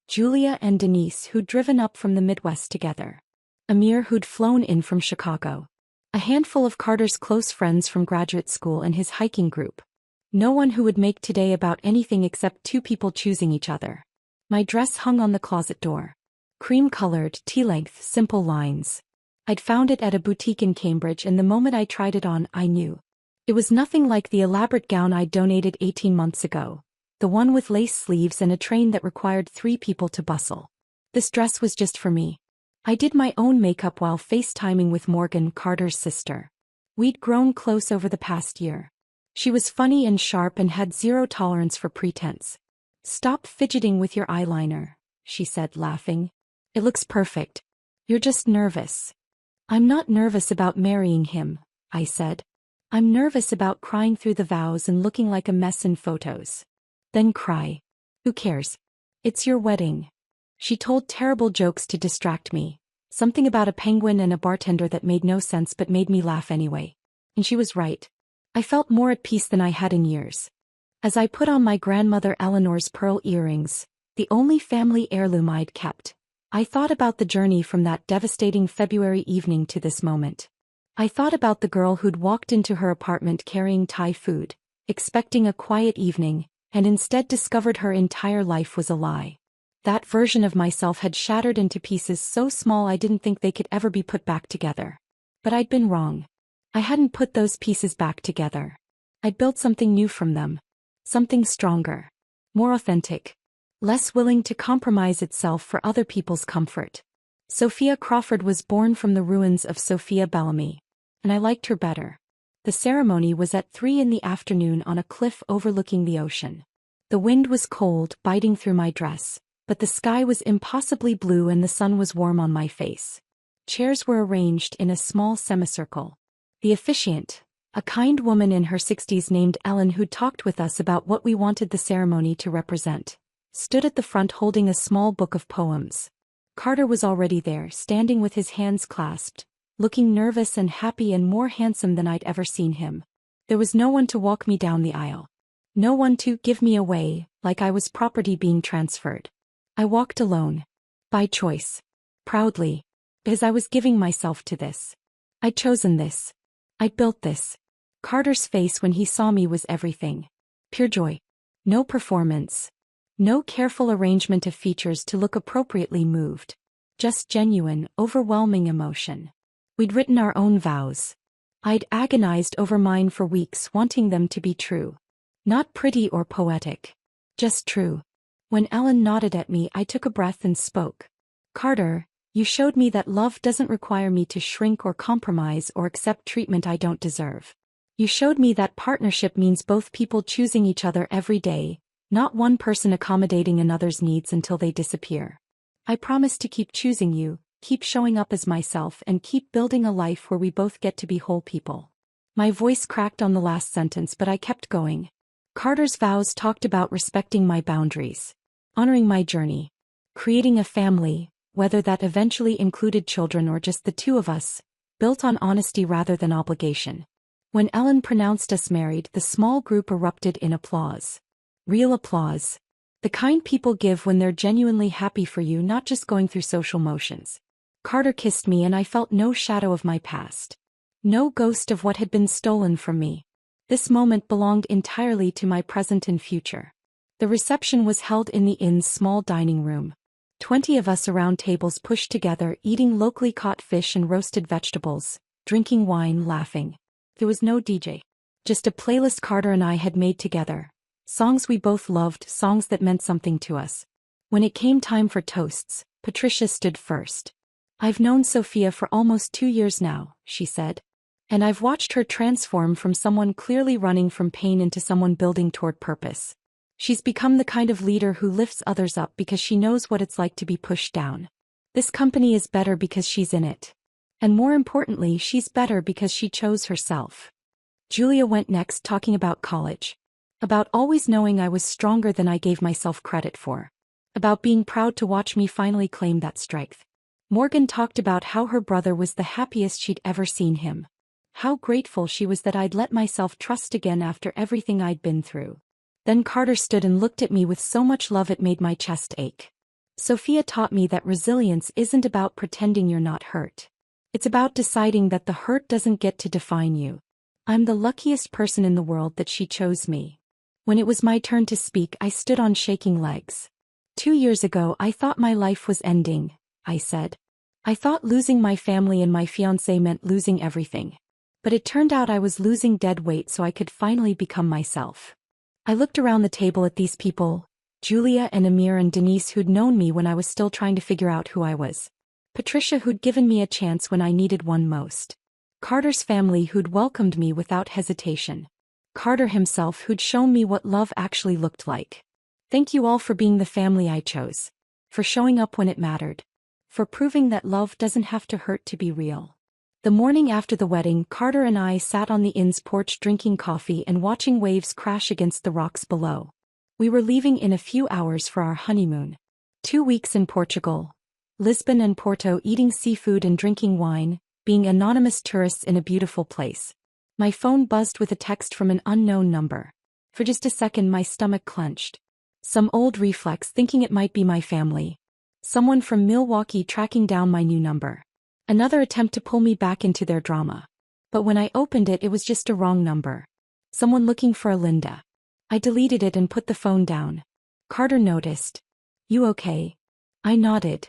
Julia and Denise who'd driven up from the Midwest together. Amir who'd flown in from Chicago. A handful of Carter's close friends from graduate school and his hiking group. No one who would make today about anything except 2 people choosing each other. My dress hung on the closet door. Cream-colored, tea-length, simple lines. I'd found it at a boutique in Cambridge and the moment I tried it on, I knew. It was nothing like the elaborate gown I'd donated 18 months ago. The one with lace sleeves and a train that required 3 people to bustle. This dress was just for me. I did my own makeup while FaceTiming with Morgan, Carter's sister. We'd grown close over the past year. She was funny and sharp and had zero tolerance for pretense. Stop fidgeting with your eyeliner, she said, laughing. It looks perfect. You're just nervous. I'm not nervous about marrying him, I said. I'm nervous about crying through the vows and looking like a mess in photos. Then cry. Who cares? It's your wedding. She told terrible jokes to distract me. Something about a penguin and a bartender that made no sense but made me laugh anyway. And she was right. I felt more at peace than I had in years. As I put on my grandmother Eleanor's pearl earrings, the only family heirloom I'd kept, I thought about the journey from that devastating February evening to this moment. I thought about the girl who'd walked into her apartment carrying Thai food, expecting a quiet evening, and instead discovered her entire life was a lie. That version of myself had shattered into pieces so small I didn't think they could ever be put back together. But I'd been wrong. I hadn't put those pieces back together. I'd built something new from them. Something stronger. More authentic. Less willing to compromise itself for other people's comfort. Sophia Crawford was born from the ruins of Sophia Bellamy. And I liked her better. The ceremony was at 3 in the afternoon on a cliff overlooking the ocean. The wind was cold, biting through my dress, but the sky was impossibly blue and the sun was warm on my face. Chairs were arranged in a small semicircle. The officiant, a kind woman in her 60s named Ellen who talked with us about what we wanted the ceremony to represent, stood at the front holding a small book of poems. Carter was already there, standing with his hands clasped, looking nervous and happy and more handsome than I'd ever seen him. There was no one to walk me down the aisle. No one to give me away, like I was property being transferred. I walked alone. By choice. Proudly. Because I was giving myself to this. I'd chosen this. I'd built this. Carter's face when he saw me was everything. Pure joy. No performance. No careful arrangement of features to look appropriately moved. Just genuine, overwhelming emotion. We'd written our own vows. I'd agonized over mine for weeks, wanting them to be true. Not pretty or poetic. Just true. When Ellen nodded at me, I took a breath and spoke. Carter, you showed me that love doesn't require me to shrink or compromise or accept treatment I don't deserve. You showed me that partnership means both people choosing each other every day, not one person accommodating another's needs until they disappear. I promise to keep choosing you, keep showing up as myself, and keep building a life where we both get to be whole people. My voice cracked on the last sentence, but I kept going. Carter's vows talked about respecting my boundaries, honoring my journey, creating a family, whether that eventually included children or just the two of us, built on honesty rather than obligation. When Ellen pronounced us married, the small group erupted in applause. Real applause. The kind people give when they're genuinely happy for you, not just going through social motions. Carter kissed me and I felt no shadow of my past. No ghost of what had been stolen from me. This moment belonged entirely to my present and future. The reception was held in the inn's small dining room. 20 of us around tables pushed together, eating locally caught fish and roasted vegetables, drinking wine, laughing. There was no DJ. Just a playlist Carter and I had made together. Songs we both loved, songs that meant something to us. When it came time for toasts, Patricia stood first. I've known Sophia for almost 2 years now, she said. And I've watched her transform from someone clearly running from pain into someone building toward purpose. She's become the kind of leader who lifts others up because she knows what it's like to be pushed down. This company is better because she's in it. And more importantly, she's better because she chose herself. Julia went next, talking about college. About always knowing I was stronger than I gave myself credit for. About being proud to watch me finally claim that strength. Morgan talked about how her brother was the happiest she'd ever seen him. How grateful she was that I'd let myself trust again after everything I'd been through. Then Carter stood and looked at me with so much love it made my chest ache. Sophia taught me that resilience isn't about pretending you're not hurt. It's about deciding that the hurt doesn't get to define you. I'm the luckiest person in the world that she chose me. When it was my turn to speak, I stood on shaking legs. 2 years ago, I thought my life was ending, I said. I thought losing my family and my fiancé meant losing everything. But it turned out I was losing dead weight so I could finally become myself. I looked around the table at these people, Julia and Amir and Denise, who'd known me when I was still trying to figure out who I was. Patricia, who'd given me a chance when I needed one most. Carter's family, who'd welcomed me without hesitation. Carter himself, who'd shown me what love actually looked like. Thank you all for being the family I chose. For showing up when it mattered. For proving that love doesn't have to hurt to be real. The morning after the wedding, Carter and I sat on the inn's porch drinking coffee and watching waves crash against the rocks below. We were leaving in a few hours for our honeymoon. 2 weeks in Portugal, Lisbon and Porto, eating seafood and drinking wine, being anonymous tourists in a beautiful place. My phone buzzed with a text from an unknown number. For just a second my stomach clenched. Some old reflex, thinking it might be my family. Someone from Milwaukee tracking down my new number. Another attempt to pull me back into their drama. But when I opened it, it was just a wrong number. Someone looking for a Linda. I deleted it and put the phone down. Carter noticed. You okay? I nodded.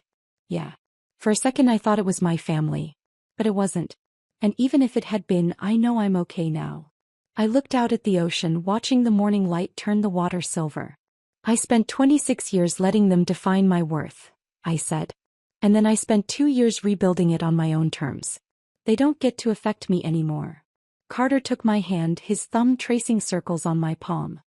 Yeah. For a second I thought it was my family. But it wasn't. And even if it had been, I know I'm okay now. I looked out at the ocean, watching the morning light turn the water silver. I spent 26 years letting them define my worth, I said. And then I spent 2 years rebuilding it on my own terms. They don't get to affect me anymore. Carter took my hand, his thumb tracing circles on my palm.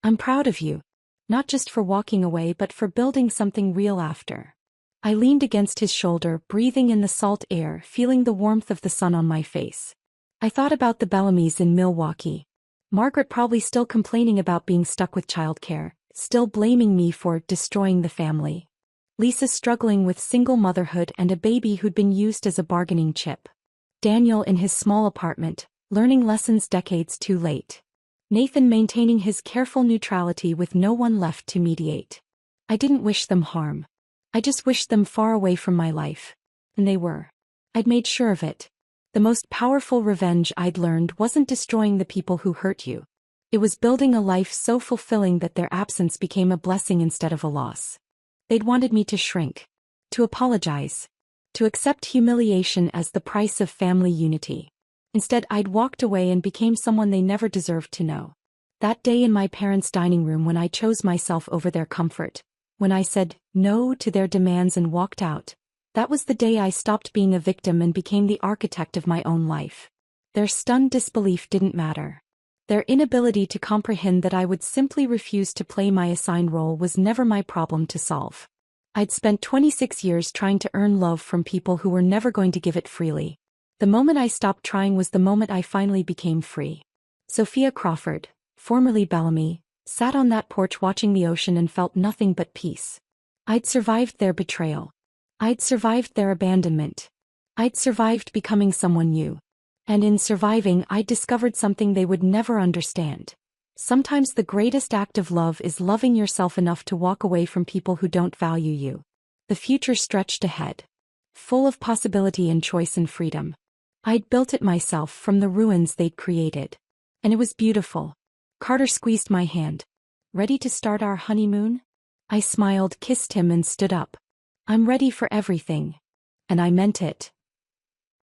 I'm proud of you. Not just for walking away, but for building something real after. I leaned against his shoulder, breathing in the salt air, feeling the warmth of the sun on my face. I thought about the Bellamys in Milwaukee. Margaret probably still complaining about being stuck with childcare, still blaming me for destroying the family. Lisa struggling with single motherhood and a baby who'd been used as a bargaining chip. Daniel in his small apartment, learning lessons decades too late. Nathan maintaining his careful neutrality with no one left to mediate. I didn't wish them harm. I just wished them far away from my life. And they were. I'd made sure of it. The most powerful revenge I'd learned wasn't destroying the people who hurt you. It was building a life so fulfilling that their absence became a blessing instead of a loss. They'd wanted me to shrink. To apologize. To accept humiliation as the price of family unity. Instead, I'd walked away and became someone they never deserved to know. That day in my parents' dining room when I chose myself over their comfort, when I said no to their demands and walked out, that was the day I stopped being a victim and became the architect of my own life. Their stunned disbelief didn't matter. Their inability to comprehend that I would simply refuse to play my assigned role was never my problem to solve. I'd spent 26 years trying to earn love from people who were never going to give it freely. The moment I stopped trying was the moment I finally became free. Sophia Crawford, formerly Bellamy, sat on that porch watching the ocean and felt nothing but peace. I'd survived their betrayal. I'd survived their abandonment. I'd survived becoming someone new. And in surviving, I discovered something they would never understand. Sometimes the greatest act of love is loving yourself enough to walk away from people who don't value you. The future stretched ahead, full of possibility and choice and freedom. I'd built it myself from the ruins they'd created. And it was beautiful. Carter squeezed my hand. Ready to start our honeymoon? I smiled, kissed him and stood up. I'm ready for everything. And I meant it.